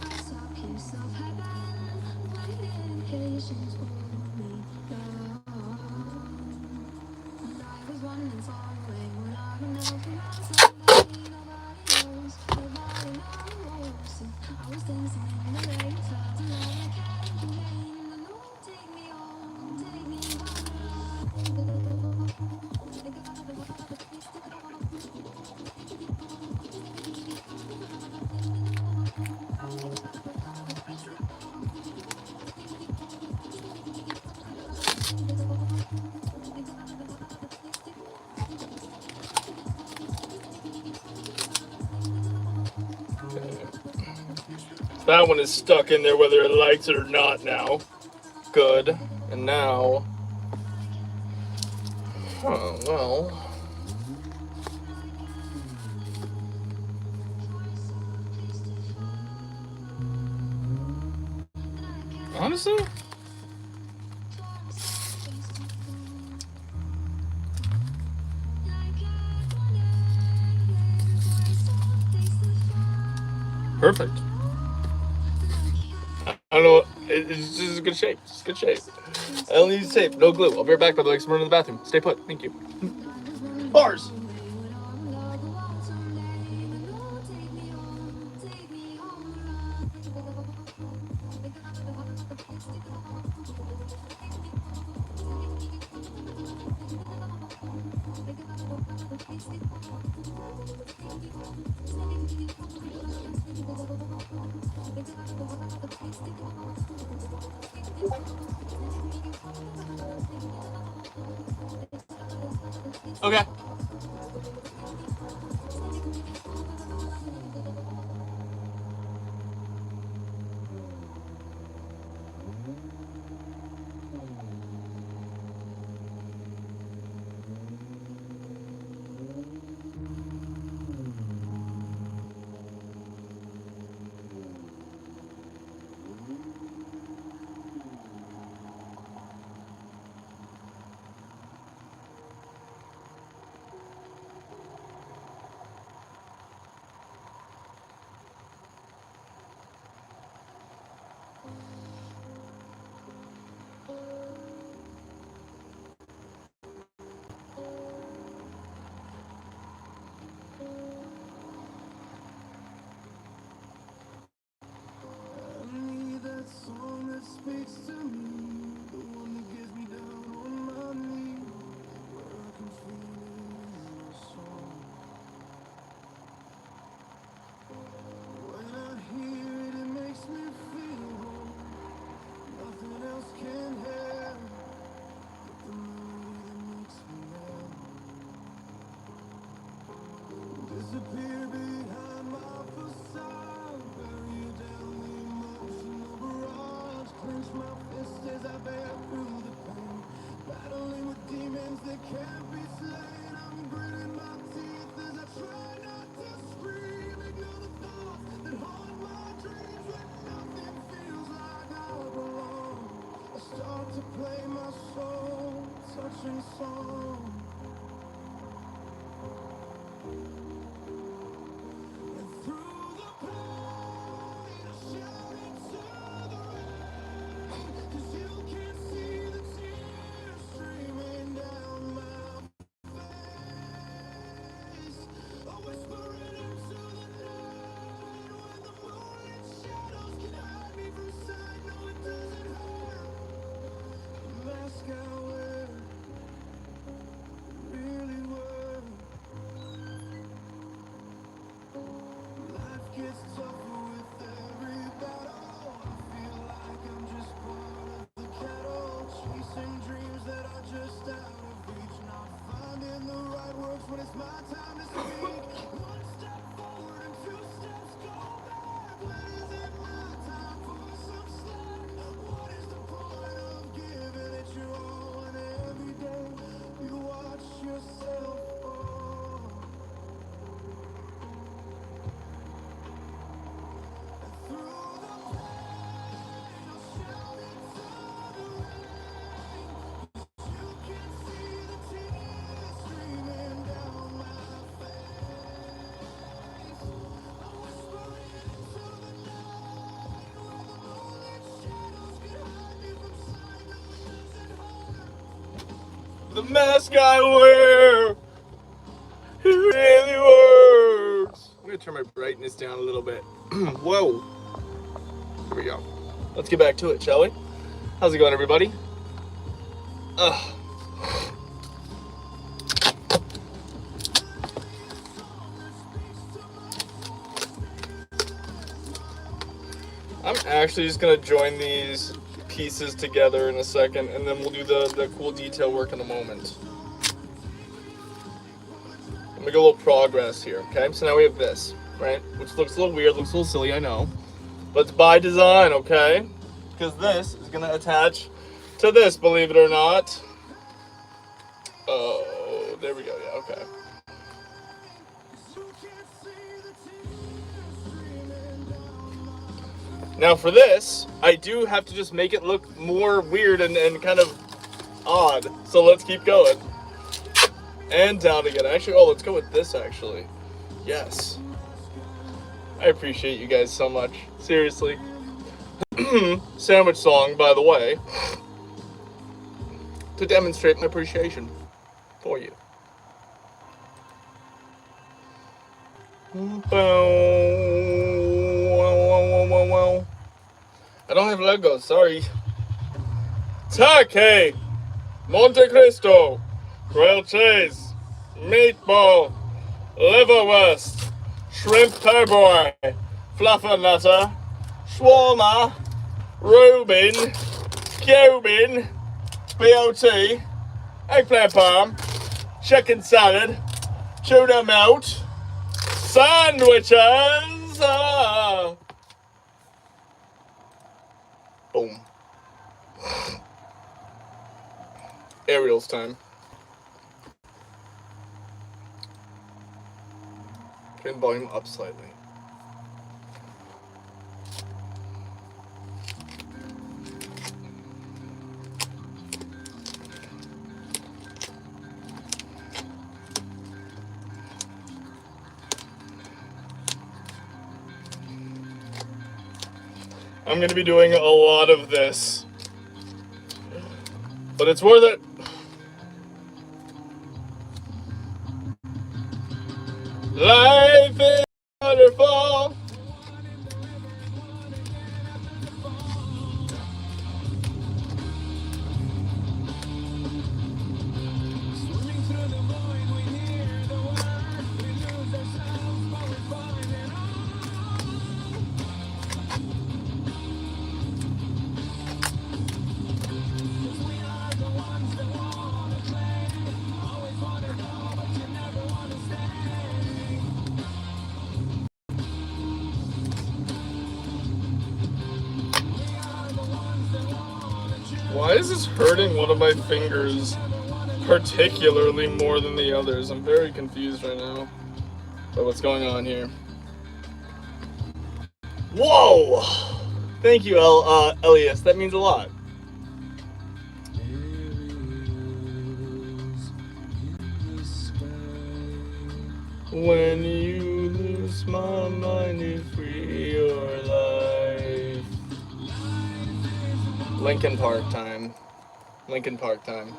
I saw a kiss of heaven, waiting patience for me down. And I was running far away when I ran out from somebody, nobody knows, nobody knows. I was dancing in the rain, felt love like candy rain. The Lord take me home, take me home. That one is stuck in there whether it likes it or not now. Good. And now... Oh, well... Honestly? Perfect. I don't know. It's just good shape. It's good shape. I only use tape. No glue. I'll be right back, by the way, 'cause I'm running to the bathroom. Stay put. Thank you. Bars. Okay. The mask I wear, it really works. I'm gonna turn my brightness down a little bit. Whoa. Here we go. Let's get back to it, shall we? How's it going, everybody? Ugh. I'm actually just gonna join these pieces together in a second, and then we'll do the cool detail work in a moment. Make a little progress here, okay? So now we have this, right? Which looks a little weird, looks a little silly, I know. But it's by design, okay? Because this is gonna attach to this, believe it or not. Oh, there we go, yeah, okay. Now for this, I do have to just make it look more weird and kind of odd. So let's keep going. And down again. Actually, oh, let's go with this actually. Yes. I appreciate you guys so much. Seriously. Sandwich song, by the way. To demonstrate my appreciation for you. I don't have Legos, sorry. Take! Monte Cristo! Grilled cheese! meatball, liverwurst, shrimp po' boy, fluffernutter, shawarma, Reuben, Cuban, BOT, eggplant parm, chicken salad, tuna melt, sandwiches. Boom. Ariel's time. Turn the volume up slightly. I'm going to be doing a lot of this, but it's worth it. Life is wonderful. Why is this hurting one of my fingers particularly more than the others? I'm very confused right now by what's going on here. Whoa! Thank you, Elias. That means a lot. When you lose my mind, you free your life. Linkin Park time. Linkin Park time.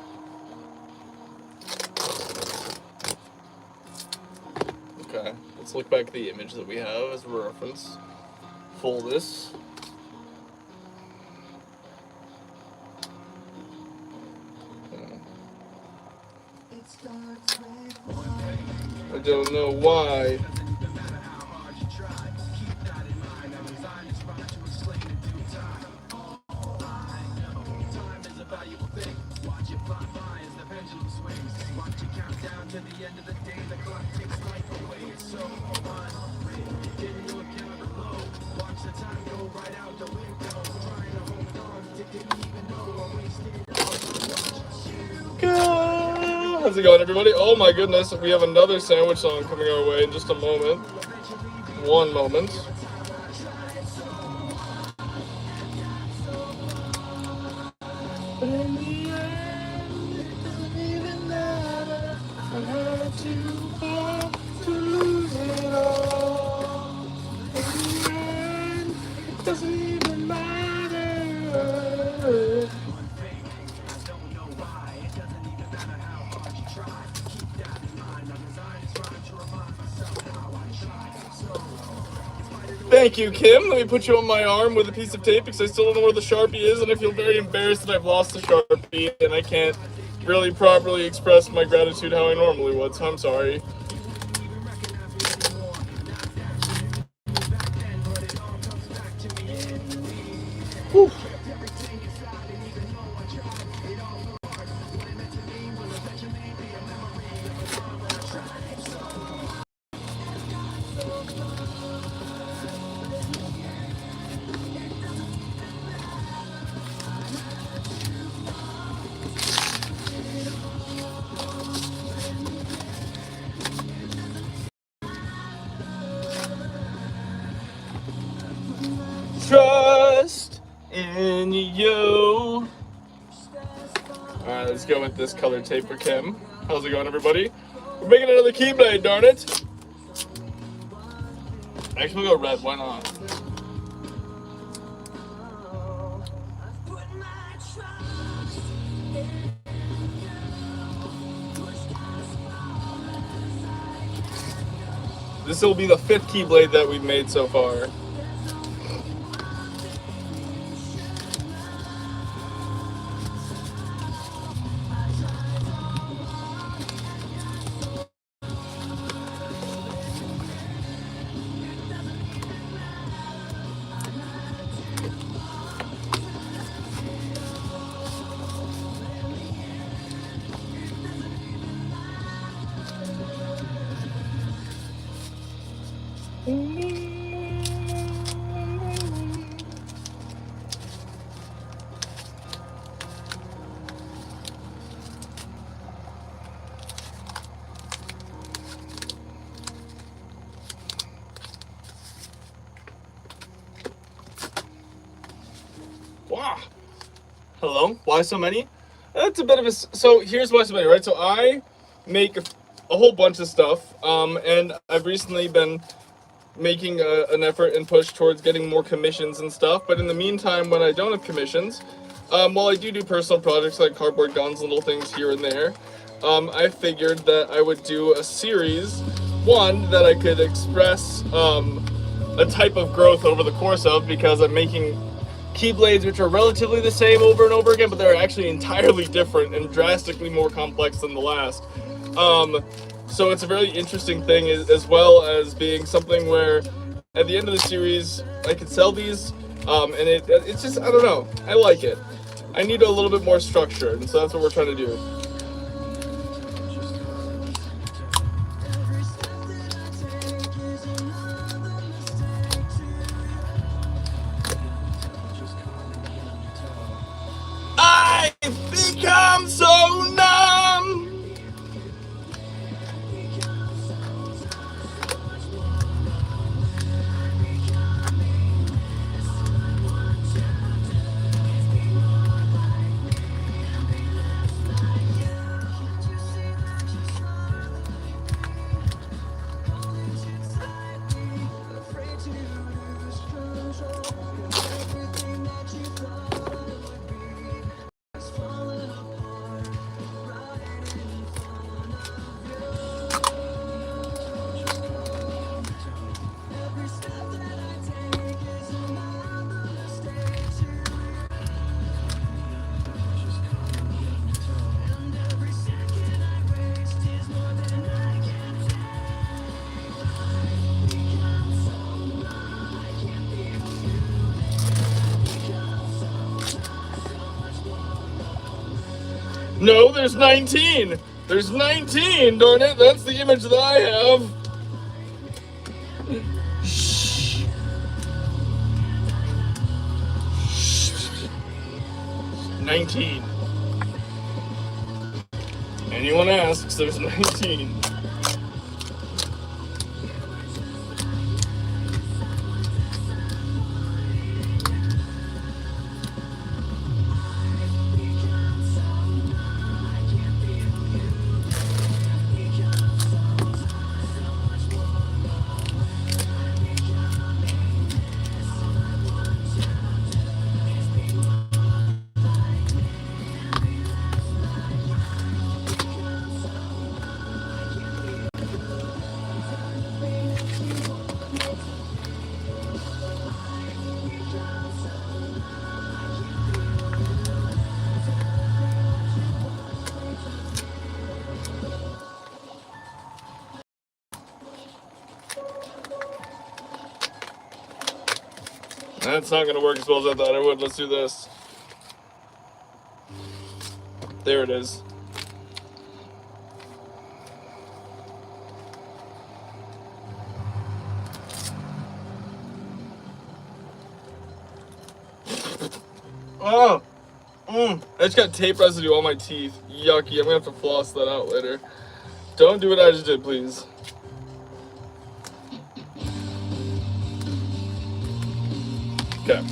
Okay, let's look back at the image that we have as a reference. Full this. I don't know why. How's it going, everybody? Oh my goodness, we have another sandwich song coming our way in just a moment. One moment. But in the end, it doesn't even matter. I had too far to lose it all. In the end, it doesn't even matter. Thank you, Kim. Let me put you on my arm with a piece of tape because I still don't know where the Sharpie is, and I feel very embarrassed that I've lost the Sharpie and I can't really properly express my gratitude how I normally would, so I'm sorry. Whew. Trust in you. Alright, let's go with this color tape for Kim. How's it going, everybody? We're making another Keyblade, darn it! Actually, we'll go red, why not? This will be the 5th Keyblade that we've made so far. Hello? Why so many? That's a bit of a... So here's why so many, right? So I make a whole bunch of stuff, and I've recently been making an effort and push towards getting more commissions and stuff. But in the meantime, when I don't have commissions, while I do personal projects like cardboard guns, little things here and there, I figured that I would do a series, one that I could express a type of growth over the course of, because I'm making keyblades which are relatively the same over and over again, but they're actually entirely different and drastically more complex than the last. So it's a very interesting thing, as well as being something where at the end of the series I could sell these, and it's just, I don't know, I like it. I need a little bit more structure, and so that's what we're trying to do. I've become so numb. No, there's 19! There's 19, darn it! That's the image that I have! Shh. 19. Anyone asks, there's 19. That's not gonna work as well as I thought it would. Let's do this. There it is. Oh! It's got tape residue on my teeth. Yucky. I'm gonna have to floss that out later. Don't do what I just did, please. Okay.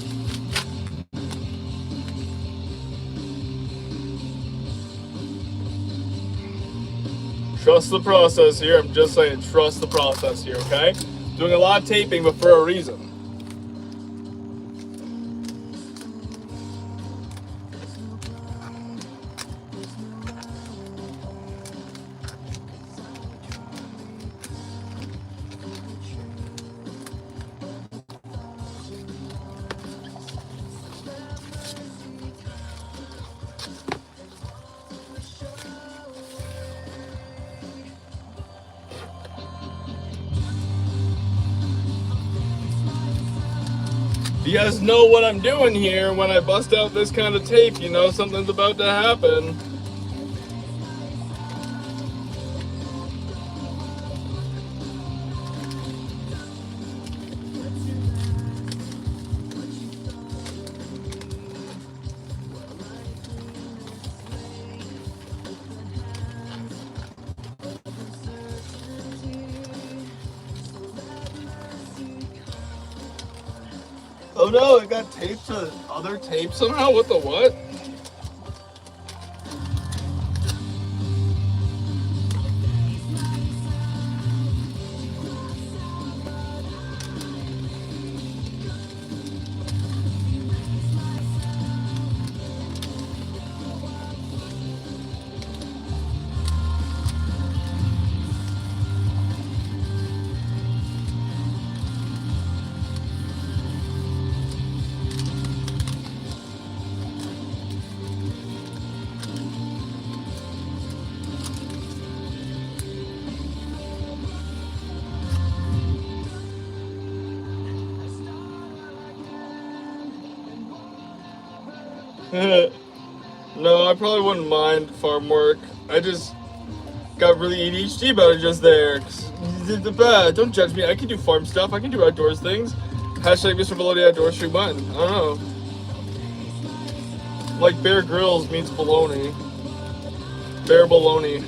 Trust the process here. I'm just saying, trust the process here, okay? Doing a lot of taping, but for a reason. You guys know what I'm doing here. When I bust out this kind of tape, you know something's about to happen. Oh no, it got taped to other tape somehow? What the what? No, I probably wouldn't mind farm work. I just got really ADHD about it just there. Don't judge me. I can do farm stuff. I can do outdoors things. Hashtag Mr. Bologna Outdoors Street Button. I don't know. Like Bear Grylls means baloney. Bear baloney.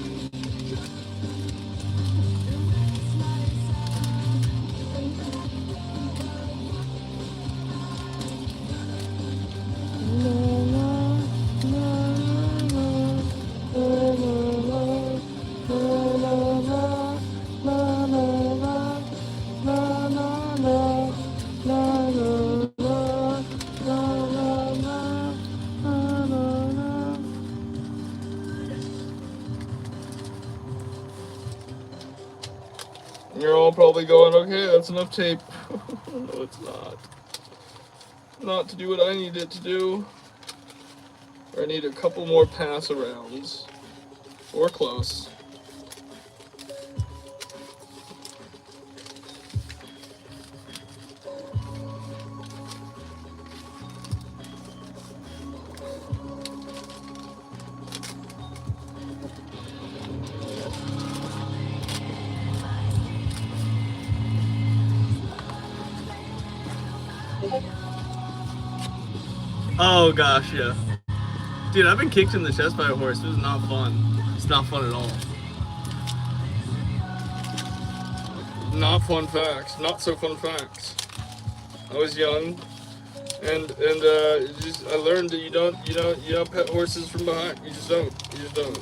You're all probably going, okay, that's enough tape. No, it's not. Not to do what I need it to do. I need a couple more pass arounds. Or close. Oh gosh, yeah. Dude, I've been kicked in the chest by a horse. It was not fun. It's not fun at all. Not fun facts. Not so fun facts. I was young, and just I learned that you don't pet horses from behind. You just don't. You just don't.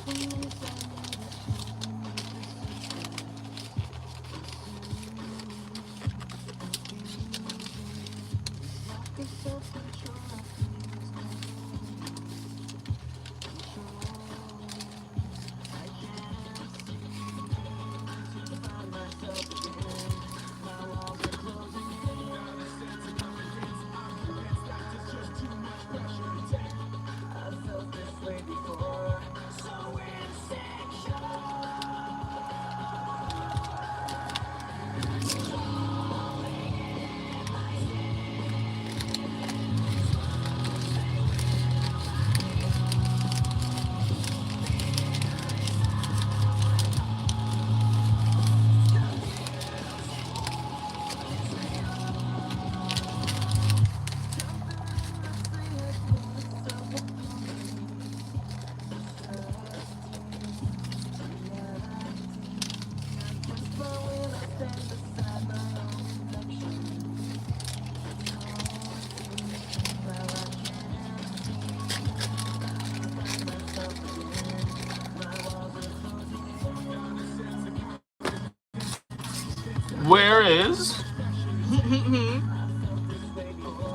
Where is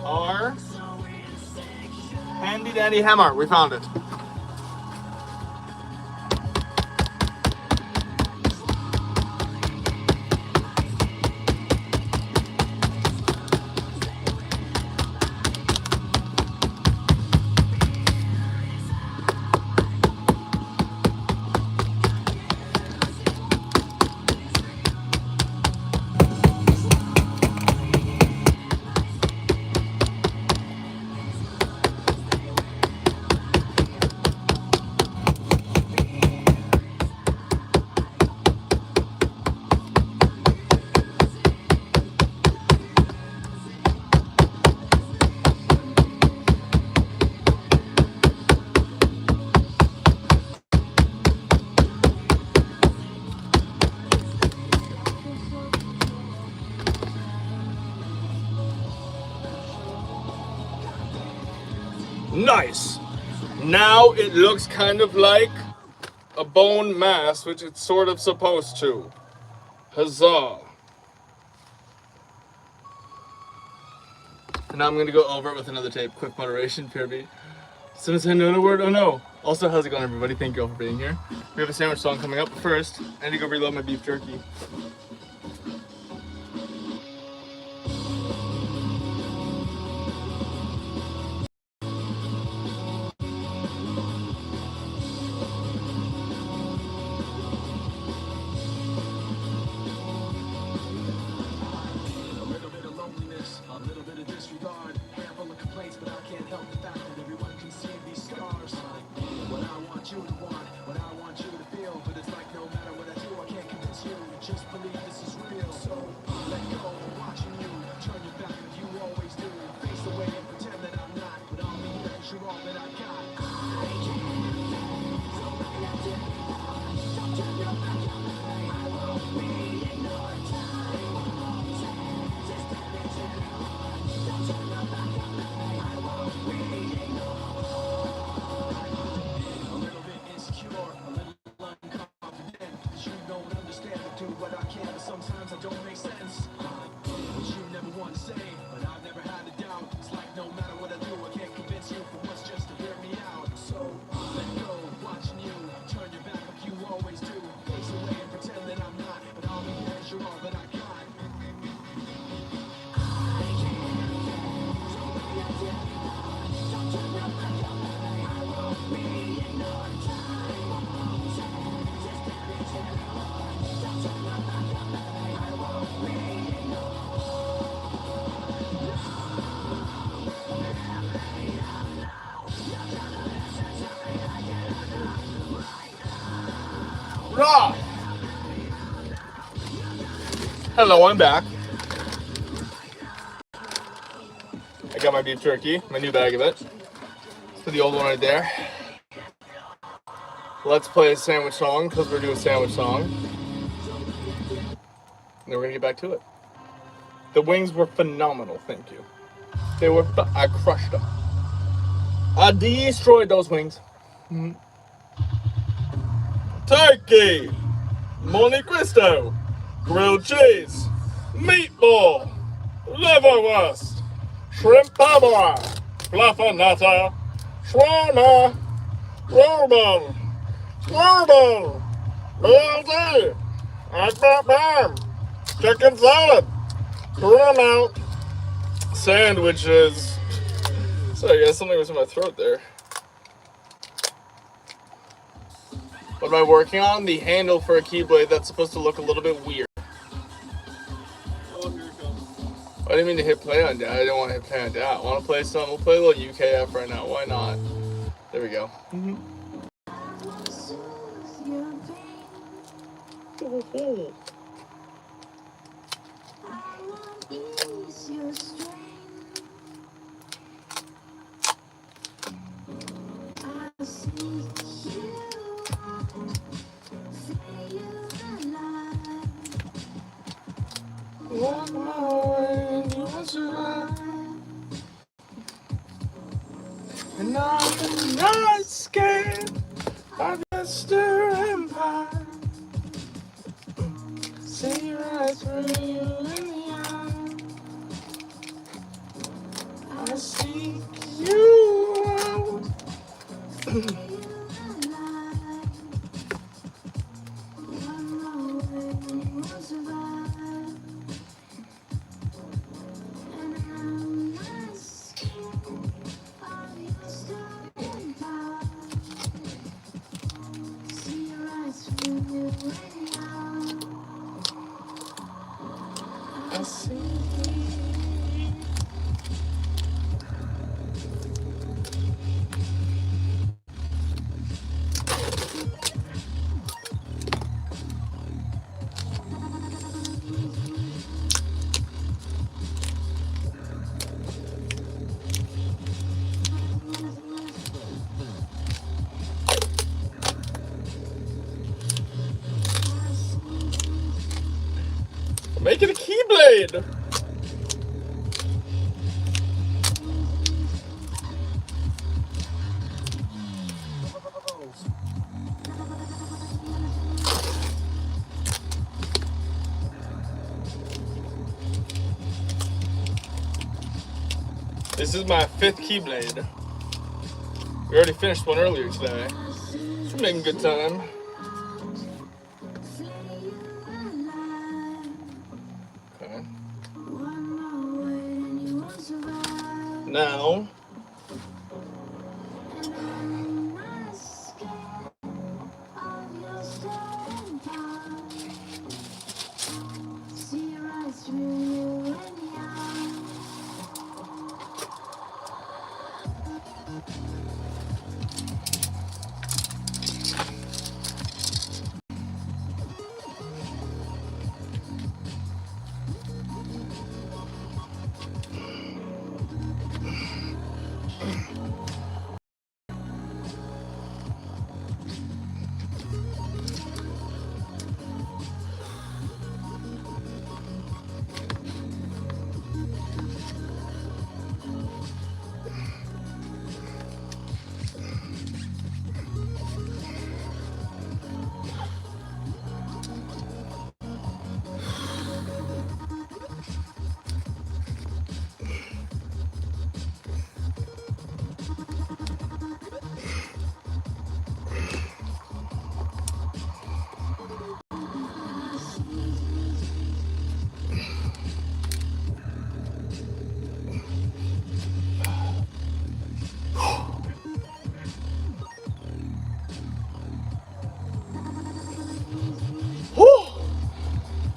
our handy dandy hammer? We found it. Nice. Now it looks kind of like a bone mass, which it's sort of supposed to. Huzzah. And now I'm going to go over it with another tape. Quick moderation, PRB. As soon as I know the word, oh no. Also, how's it going, everybody? Thank you all for being here. We have a sandwich song coming up, but first, I need to go reload my beef jerky. A little bit of disregard, handful of complaints, but I can't help the fact that everyone can see me. off. Hello, I'm back. I got my beef jerky, my new bag of it. Put the old one right there. Let's play a sandwich song because we're doing a sandwich song. And then we're gonna get back to it. The wings were phenomenal, thank you. They were, I crushed them. I destroyed those wings. Turkey, Monte Cristo, grilled cheese, meatball, liverwurst, shrimp parboiled, fluffernutter, shawarma, Reuben, BLT, bam, chicken salad, tuna melt, sandwiches. Sorry guys, something was in my throat there. What am I working on? The handle for a Keyblade that's supposed to look a little bit weird. Oh, here it comes. I didn't mean to hit play on that. I didn't want to hit play on that. I want to play some. We'll play a little UKF right now. Why not? There we go. Walk my way and you will survive. And I'm not scared of your stir empire. See right through you in the eye. I seek you out. I see. Make it a Keyblade! This is my 5th Keyblade. We already finished one earlier today. We're making good time. Okay. Now,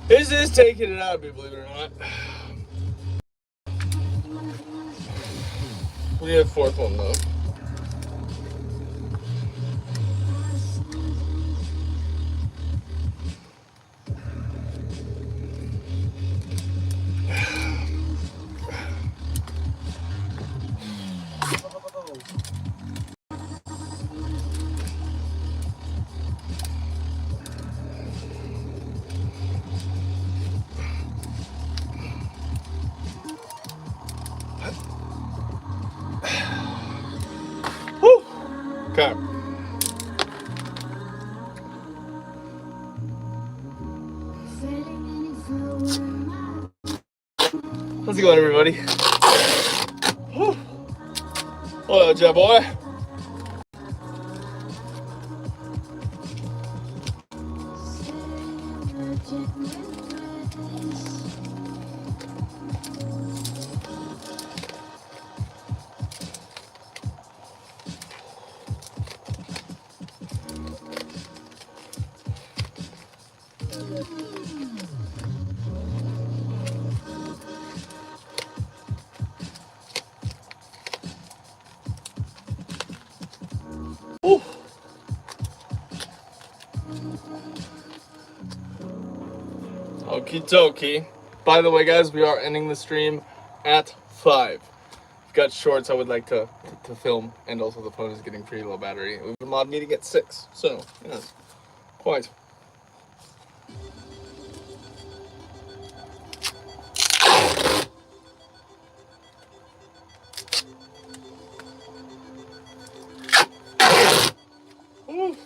this is taking it out of me, believe it or not. We need a 4th one though. How's it going, everybody? Whew. Hello, Jet Boy. Whew. Okie dokie. By the way, guys, we are ending the stream at 5. I've got shorts I would like to film, and also the phone is getting pretty low battery. We have a mod meeting at 6, so yes, quite. Ooh.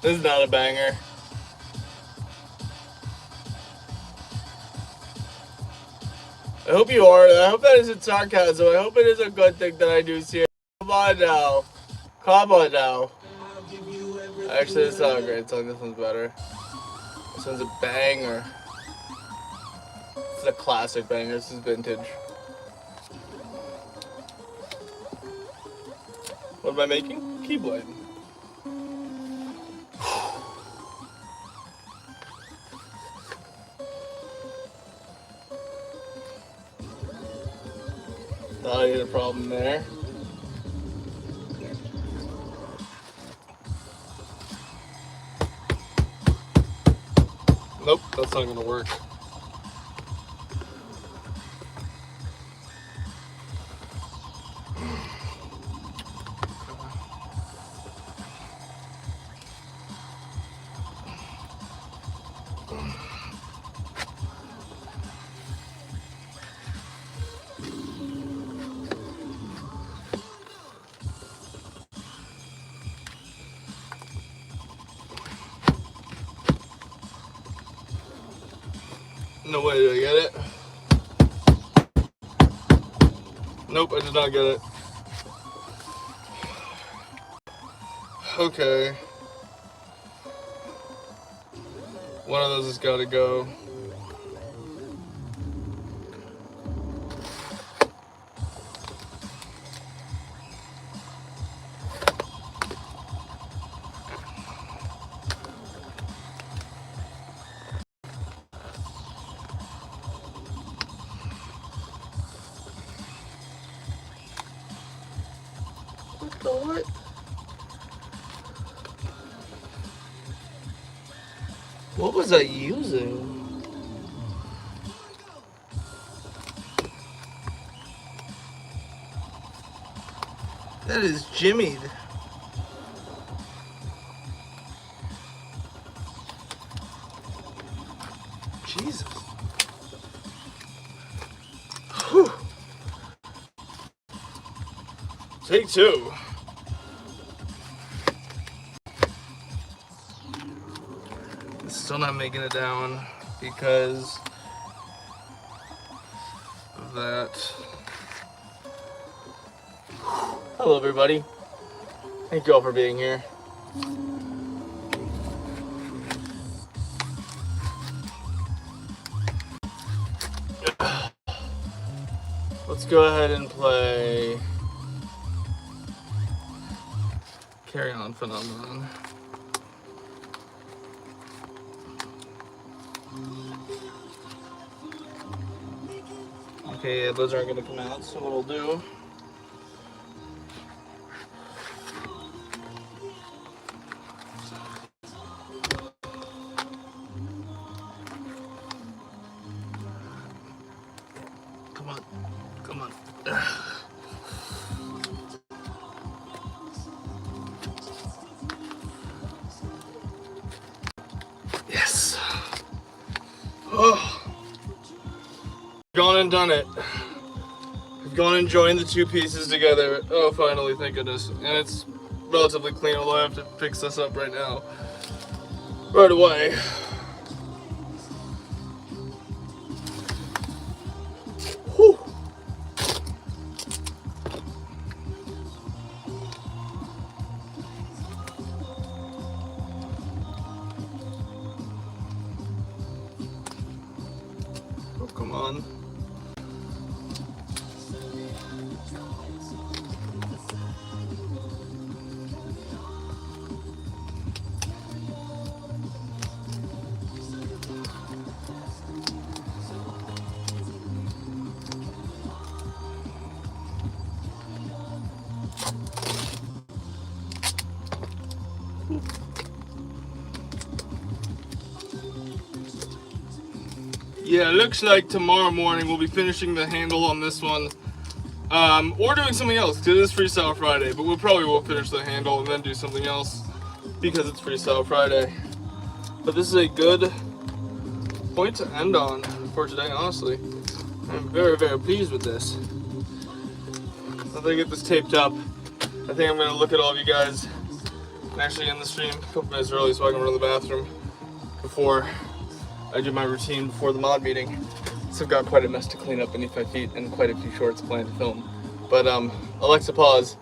This is not a banger. I hope you are. I hope that isn't sarcasm. I hope it is a good thing that I do see it. Come on now. Come on now. Actually, it's not a great song. This one's better. This one's a banger. This is a classic banger. This is vintage. What am I making? Keyblade. Thought I had a problem there. Nope, that's not gonna work. No way did I get it. Nope, I did not get it. Okay. One of those has got to go. What? What was I using? That is jimmied. Jesus. Whew. Take 2. Still not making it down because of that. Hello, everybody. Thank you all for being here. Let's go ahead and play Carry On Phenomenon. Okay, yeah, those aren't gonna come out, so what I'll do. Come on, come on. Yes. Oh, gone and done it. We've gone and joined the two pieces together. Oh, finally, thank goodness. And it's relatively clean, although I have to fix this up right now. Right away. Whew. Oh, come on. Yeah, it looks like tomorrow morning we'll be finishing the handle on this one. Or doing something else, because it is Freestyle Friday, but we'll probably will finish the handle and then do something else because it's Freestyle Friday. But this is a good point to end on for today, honestly. I'm very, very pleased with this. After I get this taped up, I think I'm going to look at all of you guys and actually end the stream a couple minutes early so I can run to the bathroom before I do my routine before the mod meeting. So I've got quite a mess to clean up beneath my feet and quite a few shorts planned to film. But Alexa, pause.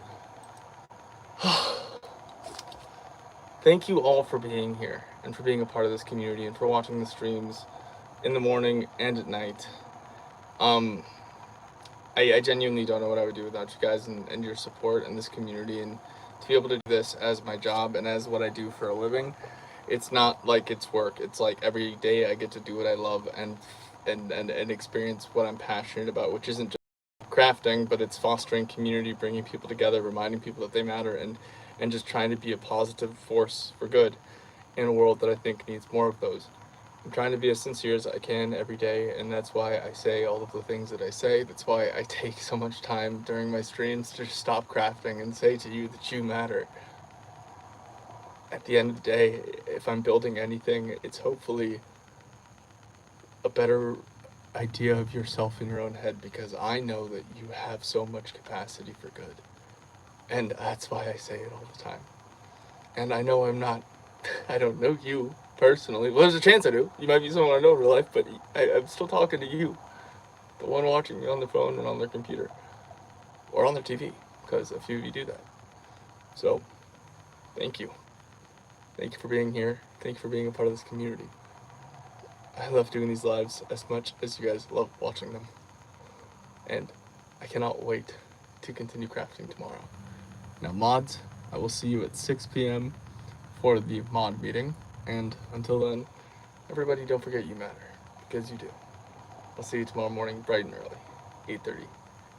Thank you all for being here and for being a part of this community and for watching the streams in the morning and at night. I genuinely don't know what I would do without you guys and your support and this community, and to be able to do this as my job and as what I do for a living. It's not like it's work. It's like every day I get to do what I love and experience what I'm passionate about, which isn't just crafting, but it's fostering community, bringing people together, reminding people that they matter, and just trying to be a positive force for good in a world that I think needs more of those. I'm trying to be as sincere as I can every day, and that's why I say all of the things that I say. That's why I take so much time during my streams to stop crafting and say to you that you matter. At the end of the day, if I'm building anything, it's hopefully a better idea of yourself in your own head, because I know that you have so much capacity for good. And that's why I say it all the time. And I know I don't know you personally. Well, there's a chance I do. You might be someone I know in real life, but I'm still talking to you. The one watching me on the phone and on their computer. Or on their TV, because a few of you do that. So, thank you. Thank you for being here. Thank you for being a part of this community. I love doing these lives as much as you guys love watching them. And I cannot wait to continue crafting tomorrow. Now, mods, I will see you at 6 p.m. for the mod meeting. And until then, everybody don't forget you matter, because you do. I'll see you tomorrow morning bright and early, 8:30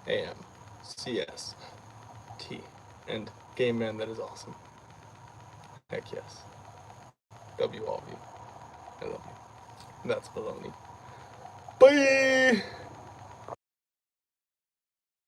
a.m. CST. And game man, that is awesome. Heck yes. W all of you. I love you. That's baloney. Bye!